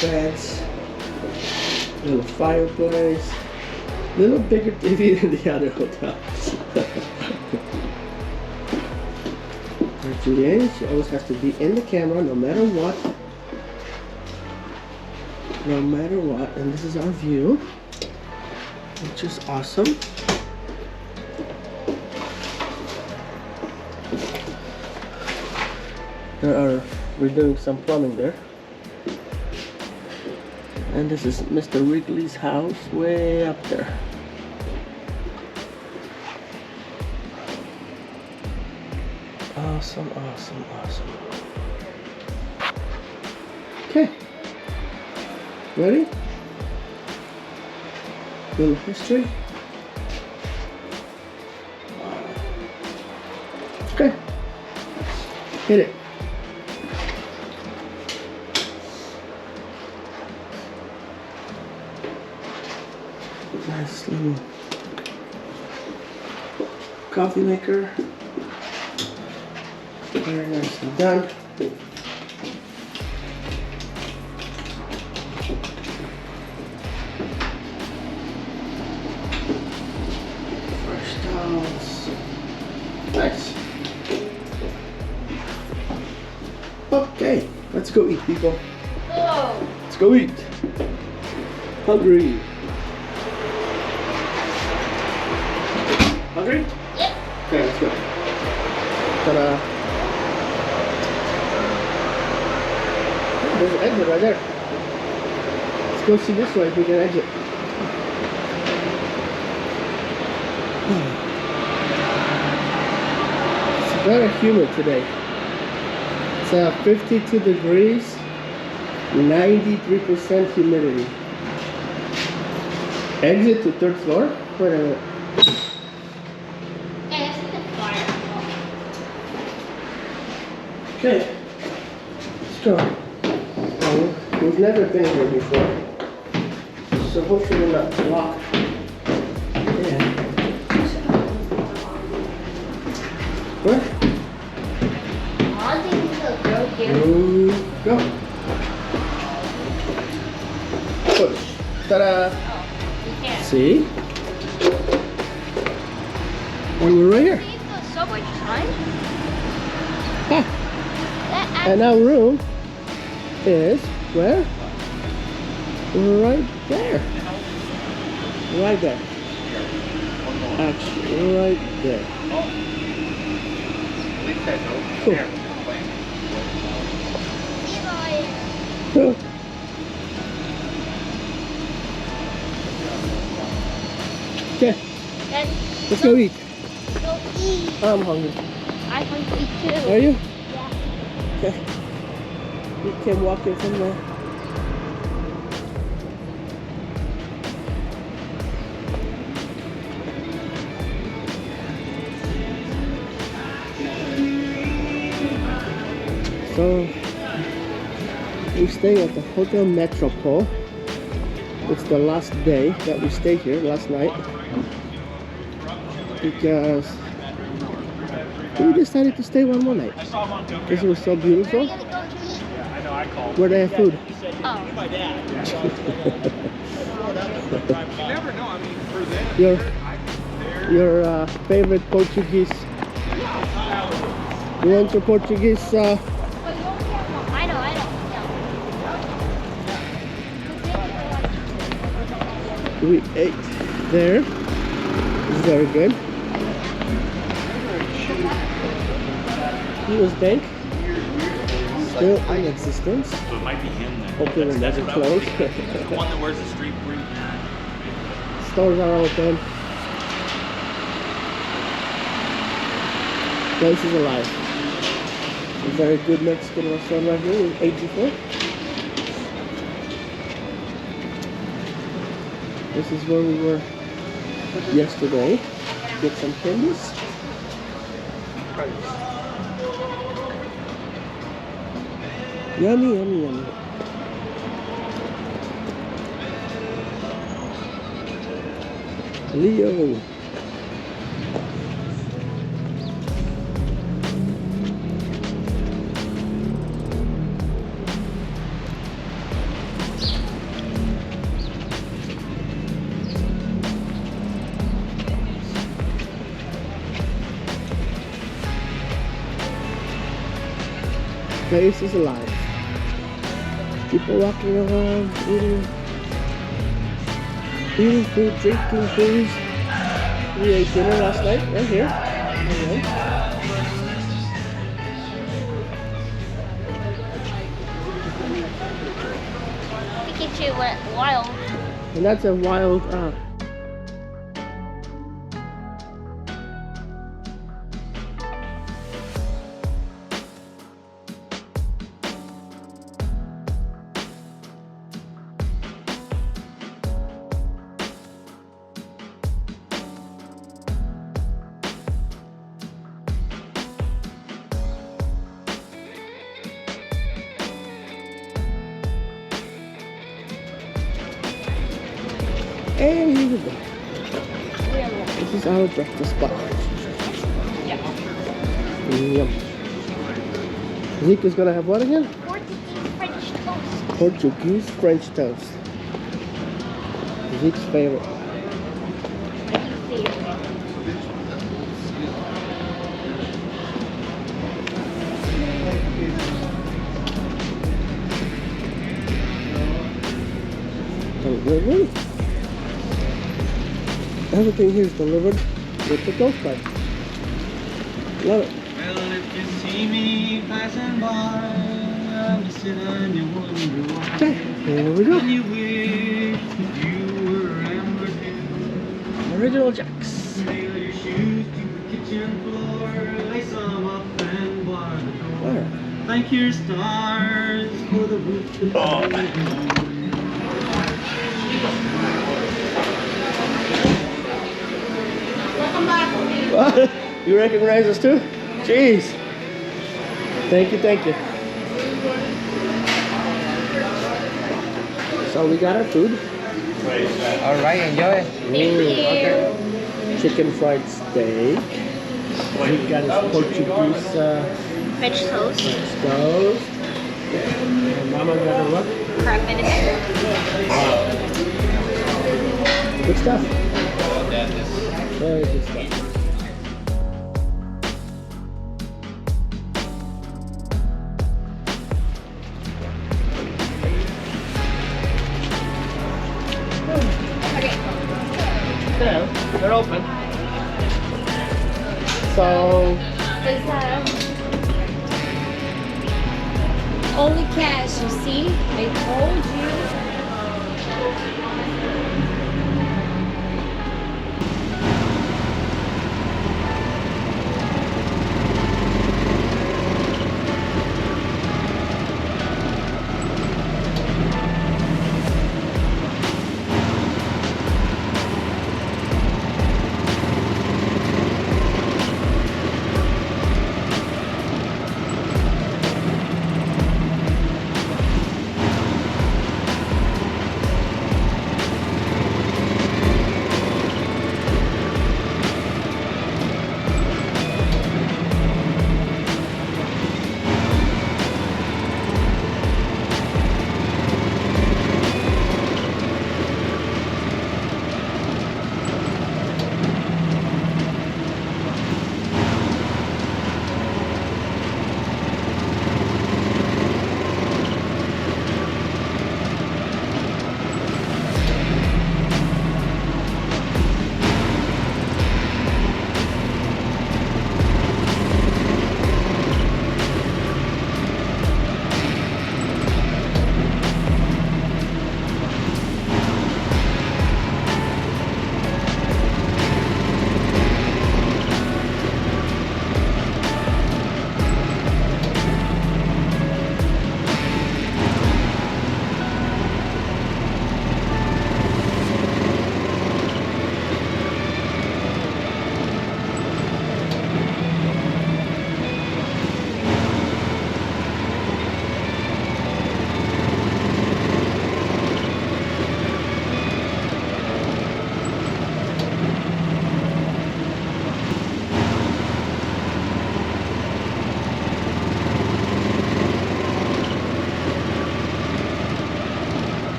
Beds, little fireplace, little bigger TV than the other hotels. Julian, she always has to be in the camera no matter what. No matter what, and this is our view, which is awesome. We're doing some plumbing there. And this is Mr. Wrigley's house way up there. Awesome, awesome, awesome. Okay. Ready? Little history. Okay. Hit it. Nice little coffee maker. Very nicely done. Fresh towels. Nice. Okay, let's go eat, people. Whoa. Let's go eat. Hungry. Hungry? Yep. Okay, let's go. Ta-da. There's an exit right there. Let's go see this way if we can exit. It's very humid today. It's 52 degrees, 93% humidity. Exit to 3rd floor? Wait a minute. Hey, I see the fire. Okay, let's go. We've never been here before, so hopefully we're not blocked. Yeah. Where? I think we should go here. Go. Push. Ta-da! We can't. See? And we're right here. See the subway sign? Ah, That and our room is where? Right there. Right there. Actually, right there. Cool. Cool. Okay, let's go eat. Go eat. I'm hungry. I'm hungry too. Are you? Yeah. Okay. You can walk in from there. So we stay at the Hotel Metropole. It's the last day that we stayed here, last night, because we decided to stay one more night because it was so beautiful. Where they have food. Oh. Your favorite Portuguese. You want your Portuguese? I know. We ate there. It's very good. US Bank still in existence. So it might be him then. Hopefully it That's doesn't what I was close. thinking. The one that wears the street green. Stores are open. Place is alive. A very good Mexican restaurant right here in 84. This is where we were yesterday. Get some candies. Yummy, yummy, yummy. Leo. Place is alive. People walking around, eating food, drinking food. We ate dinner last night, right here. Pikachu went wild. And that's a wild And here we go. This is our breakfast spot. Yum. Zeke is gonna have what again? Portuguese French toast. Portuguese French toast. Zeke's favorite. My favorite. Delivered. Everything here is delivered with the ghost bike. Love it. Well, if you see me passing by, I'm just sitting and you wonder why. Okay, here we go. And you wish you were amber. Original Jacks. Nail your shoes to the kitchen floor, lace them up and bar the door. Alright. Thank your stars for the roof. What? You recognize us too? Jeez. Thank you, thank you. So we got our food. Alright, enjoy. Chicken fried steak. We got his Portuguese French toast, toast. And Mama got her what? crab vinegar. Good stuff. Very good stuff. Yeah, they're open. So, Is only cash, you see? I told you.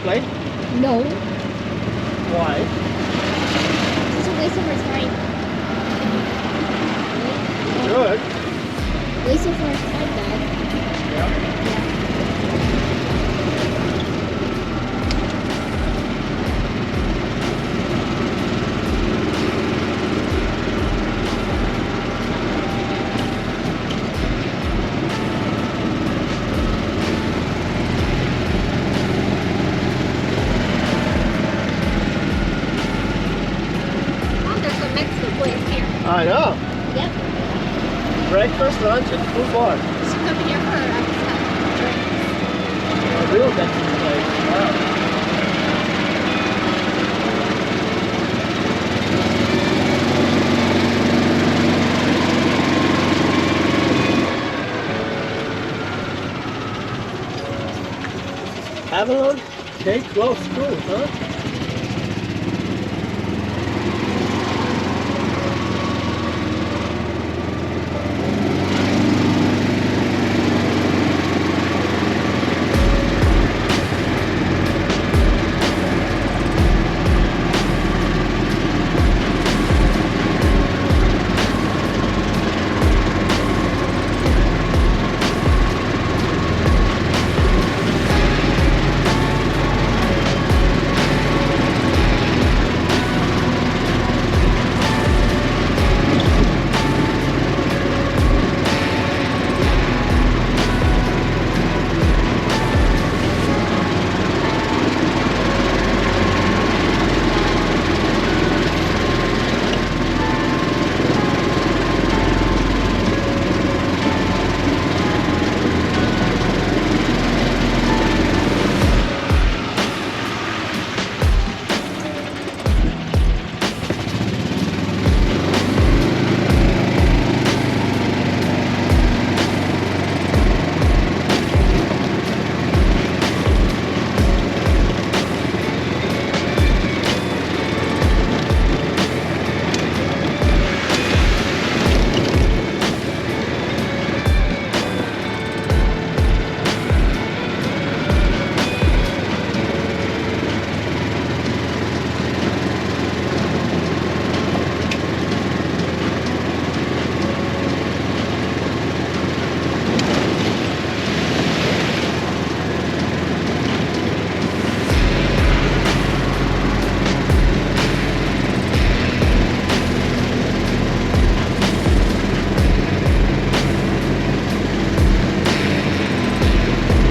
play? No. Why? It's a waste of our time. Good. Waste of our time, Dad. Oh, there's a Mexican place here. I know. Yep. Breakfast, lunch, and food bar. We should come here for drinks. A real Mexican place. Wow. Avalon K-12 school, huh?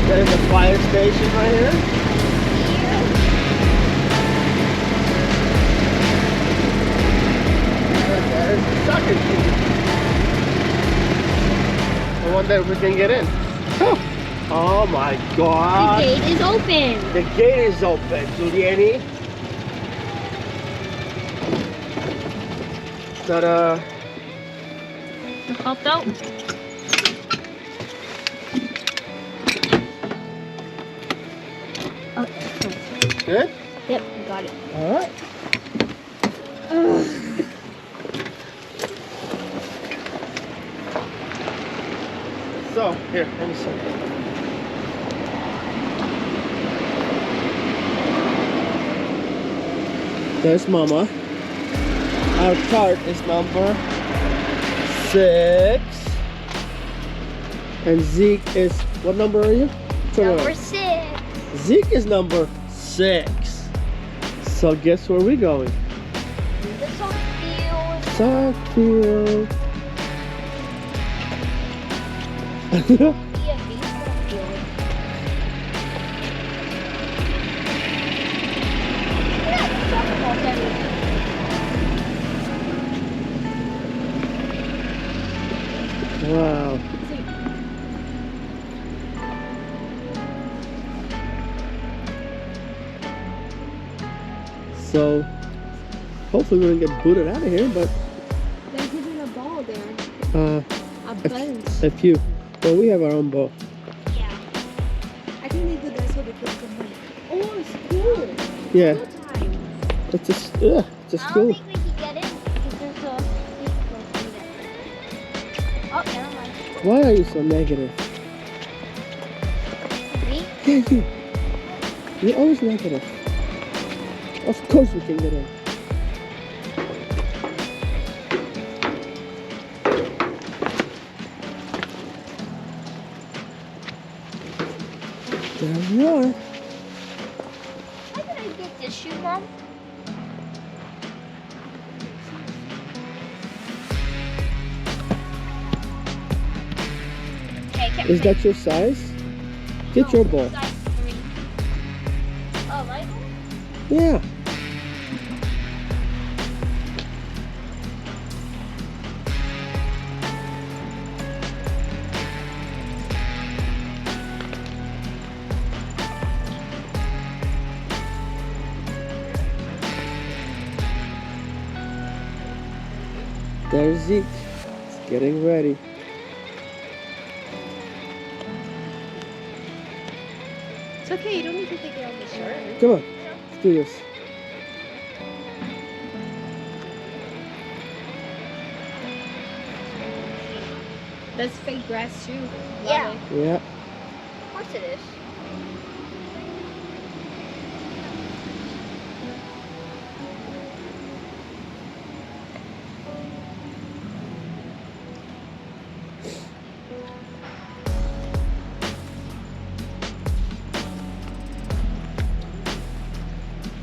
There's a fire station right here. There's the soccer team. I wonder if we can get in. Oh my The God. gate is open. The gate is open, Giuliani. Ta-da. Helped out. Oh, Good? yep, I got it. All right. So, here, let me see. There's Mama. Our cart is number 6. And Zeke is, what number are you? Turn Number around. 6. Zeke is number 6. So guess where we're going? The salt field. Southfield. Yeah, baseball field. Yeah, softball field. Wow. So hopefully we don't get booted out of here, but There's even a ball there. A bunch. a few. Well, we have our own boat. Yeah. I think they do that so the kids can play. Oh, it's cool. Yeah, School time. it's a it's a I don't school. think we can get in because there's a baseball field there. Oh, never mind. Why are you so negative? Me? Yeah, you. You always knock it off. Of course we can get in. There we are. How did I get this shoe, Mom? Okay, I can't Is play. that your size? Get your ball. Size 3. Oh, my ball? Yeah. There's Zeke. He's getting ready. It's okay, you don't need to take it off the shirt. Come on, let's do this. That's fake grass too. Yeah. Yeah. Of course it is.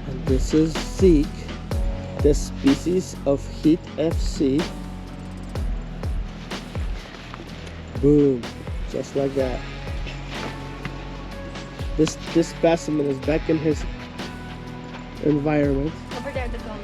And this is Zeke, the species of Heat FC. Boom, just like that. This specimen is back in his environment. Over there, the gum.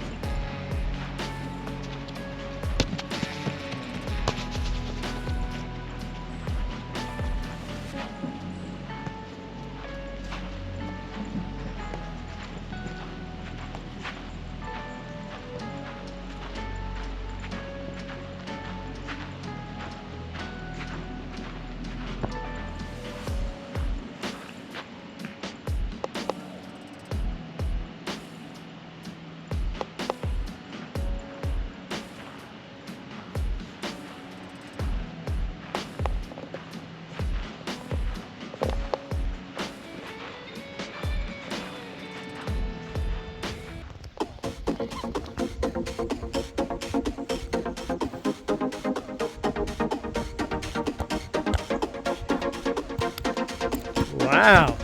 Wow.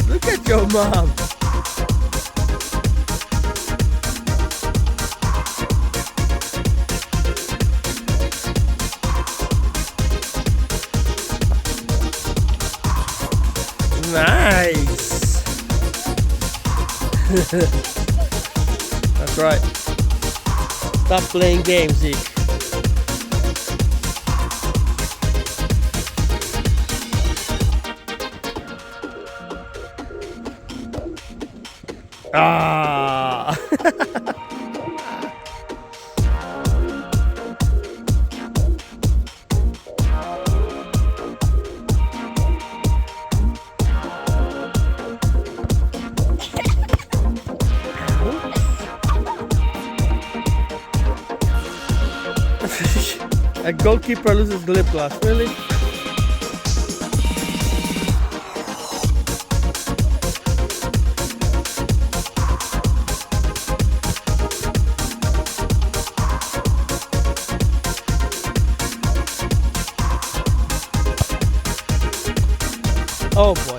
Look at your mom. Nice. That's right. Stop playing games, Zeke. Ah. A goalkeeper loses lip gloss, really? Oh boy.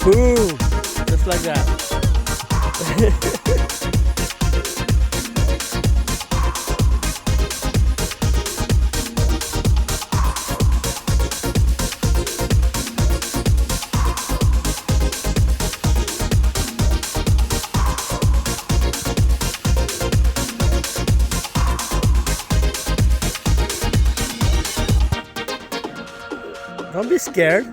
Boom! Just like that. Don't be scared.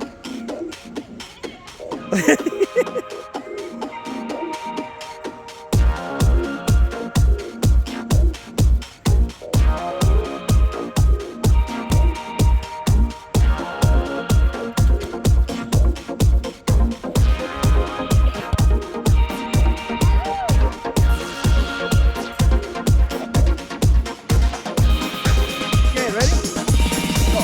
Okay, ready? Go.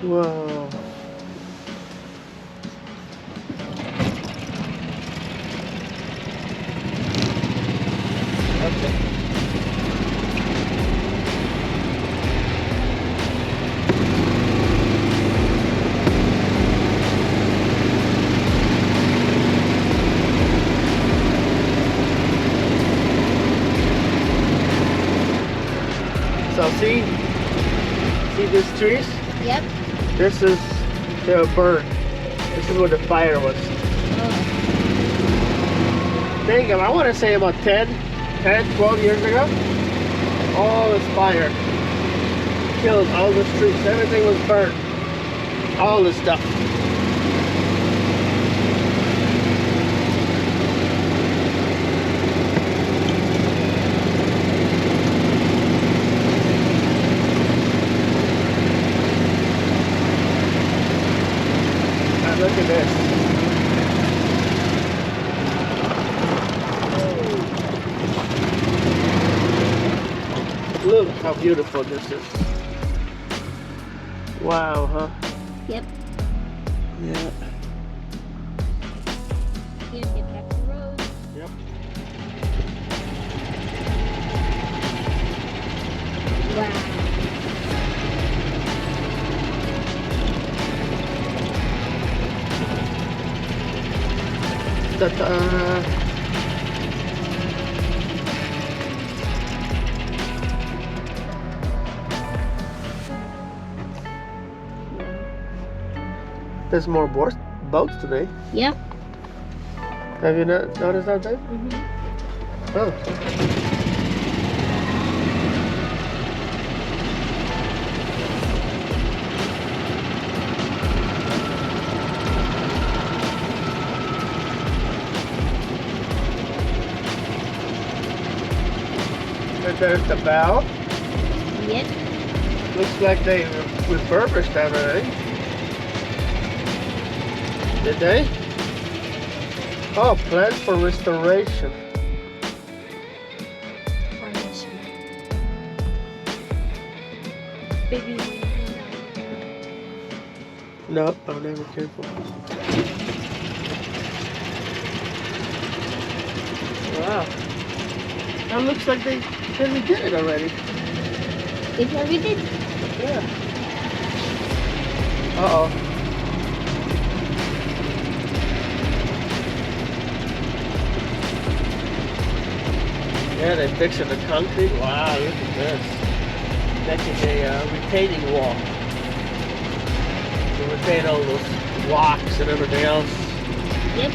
Whoa. Okay. So see these trees? Yep. This is the burn. This is where the fire was. Think of, I want to say about 10, 12 years ago. All this fire killed all the trees. Everything was burnt. All this stuff. Look at this. Look how beautiful this is. Wow, huh? Yep. Yeah. Here's get back to the road. Yep. Wow. Ta-ta. There's more boats today. Yeah. Have you not noticed that, Dave? Mm-hmm. Oh. And there's the bow. Yep. Looks like they refurbished everything. Did they? Oh, plans for restoration. Baby. No, I'm never careful. Wow. That looks like they did it already. They probably did. Yeah. Uh-oh. Yeah, they fixed the concrete. Wow, look at this. That's a retaining wall. To retain all those rocks and everything else. Yep.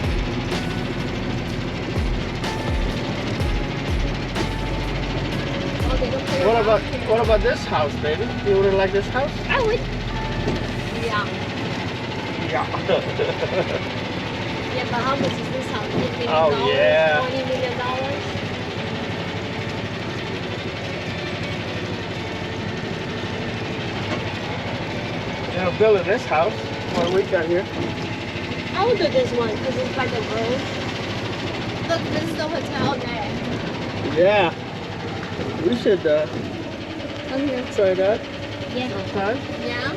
Oh, they don't put it out here. What about this house, baby? You wouldn't like this house? I would. Yeah. Yeah. Yeah, but how much is this house? $8 million? Oh, yeah. $20 million? They're building this house when we got here. I would do this one because it's by the road. Look, this is the hotel there. Yeah. We should Oh, here. try that Yeah. sometime. Yeah.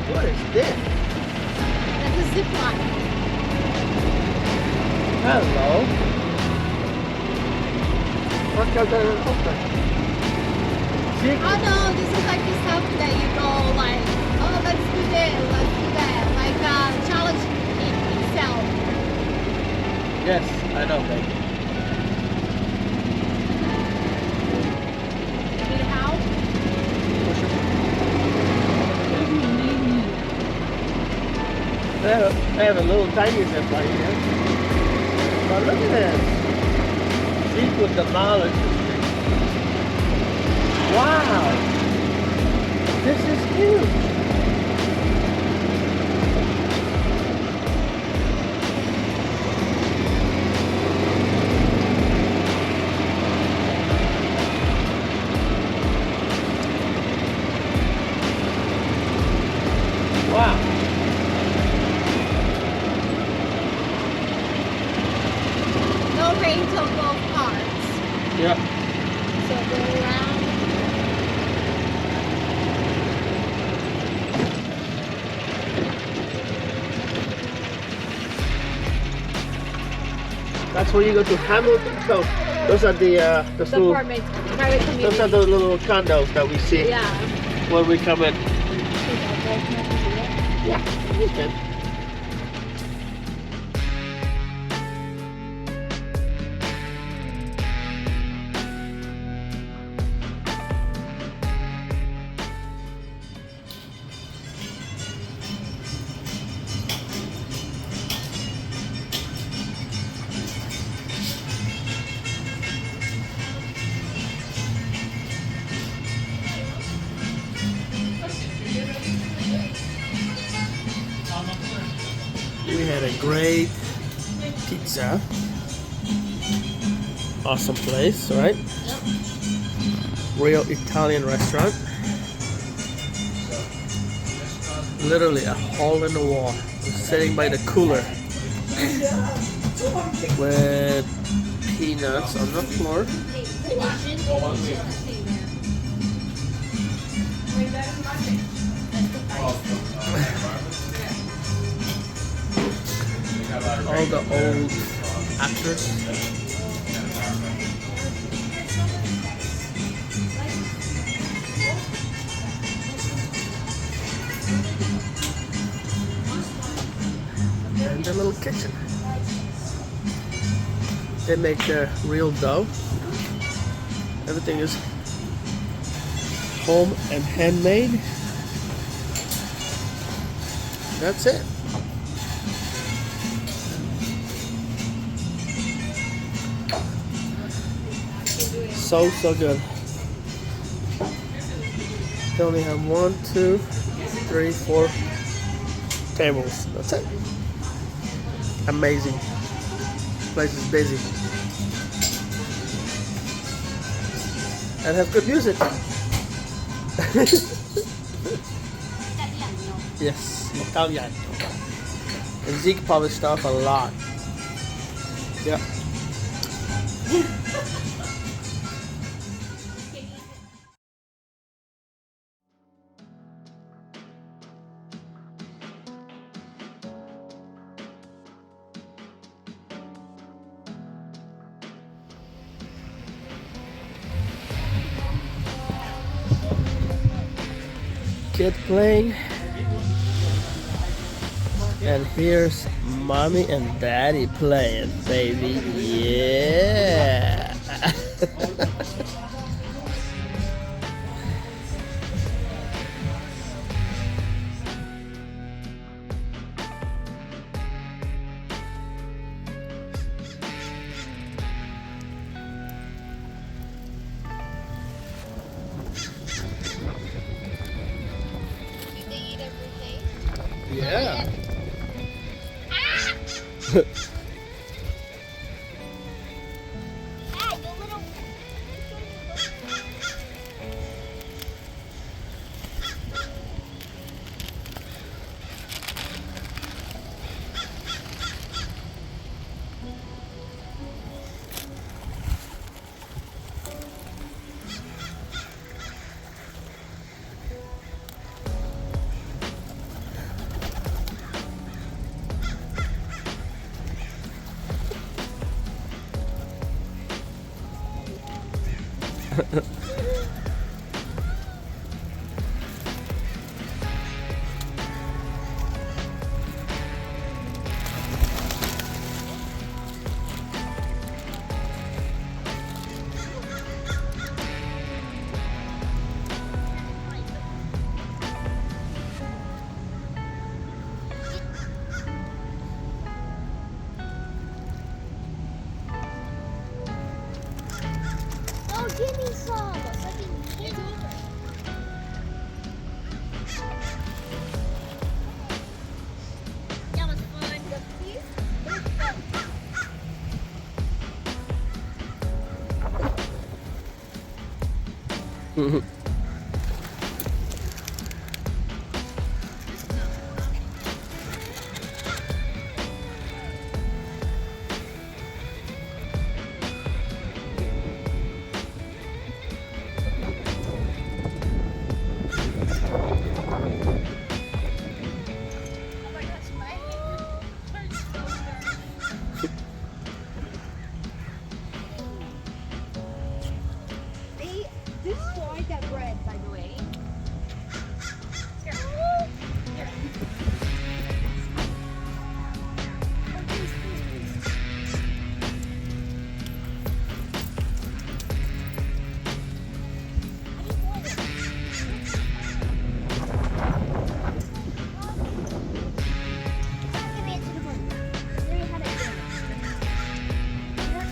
What is this? That's a zip line. Hello. What got that open? See? Oh no, this is like the stuff that you go like, oh let's do this, let's do that. Like challenge in itself. Yes, I know, baby. Need help? They have a little tiny zip line here. But look at this. See, with the mileage. Wow. This is huge. That's where you go to Hamilton. So those are the little, Apartments, private community. those are the little condos that we see Yeah. when we come in. Yeah, you can. We had a great pizza. Awesome place, right? Real Italian restaurant. Literally a hole in the wall. We're sitting by the cooler with peanuts on the floor. All the old actors. And the little kitchen. They make the real dough. Everything is home and handmade. That's it. So good. They only have 1, 2, 3, 4 tables. That's it. Amazing. Place is busy. And have good music. Yes, Italian. And Zeke probably stuff a lot. Yeah. Kid playing, and here's mommy and daddy playing, baby. Yeah. Yeah. Oh, give me some. That was fun.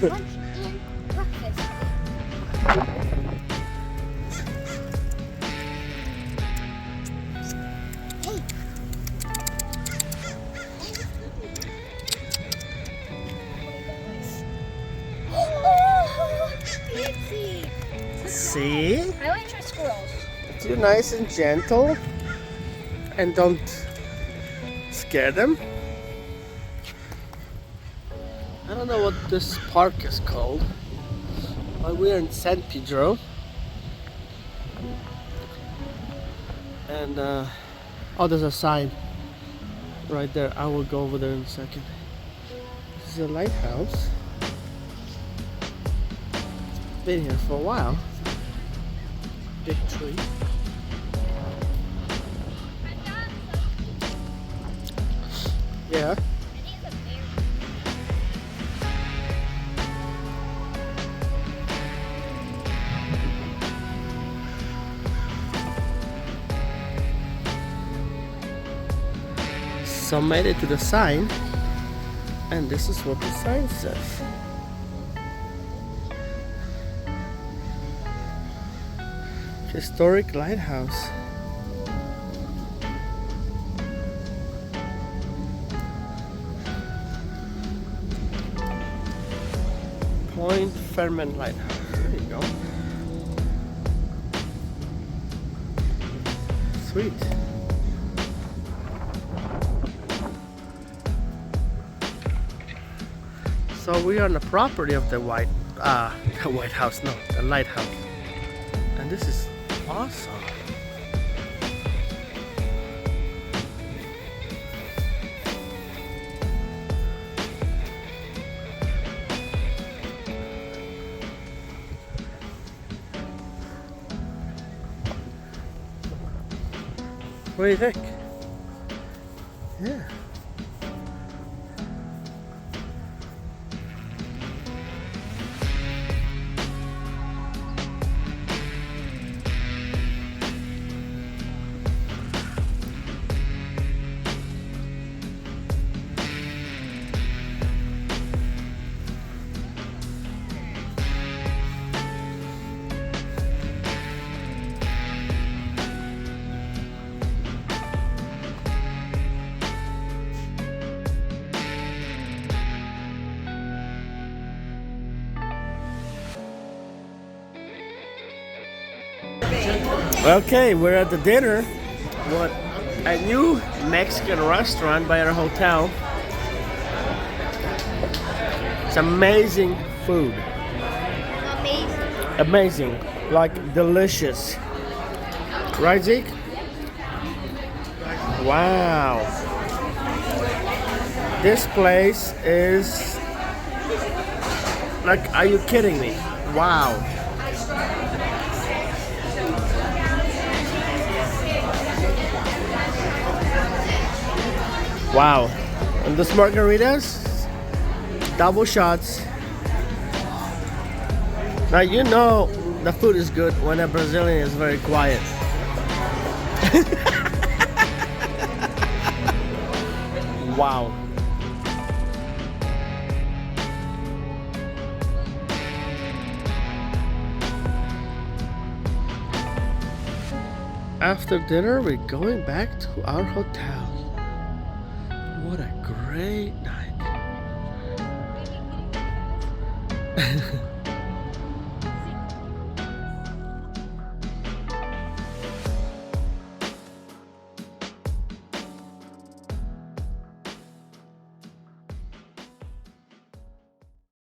Lunch and breakfast. Hey. Oh, fancy. See? I want to try squirrels. Do nice and gentle. And don't scare them. I don't know what this park is called. But we're in San Pedro. And oh, there's a sign right there. I will go over there in a second. This is a lighthouse. Been here for a while. Big tree. Yeah. So made it to the sign, and this is what the sign says. Historic lighthouse. Point Ferment Lighthouse. There you go. Sweet. So we are on the property of the White House, no, the lighthouse. And this is awesome. What do you think? Yeah. Okay, we're at the dinner. What a new Mexican restaurant by our hotel. It's amazing food. Amazing. Amazing, like delicious. Right, Zeke? Wow. This place is like, are you kidding me? Wow. Wow. And this margaritas, double shots. Now you know the food is good when a Brazilian is very quiet. Wow. After dinner, we're going back to our hotel. What a great night.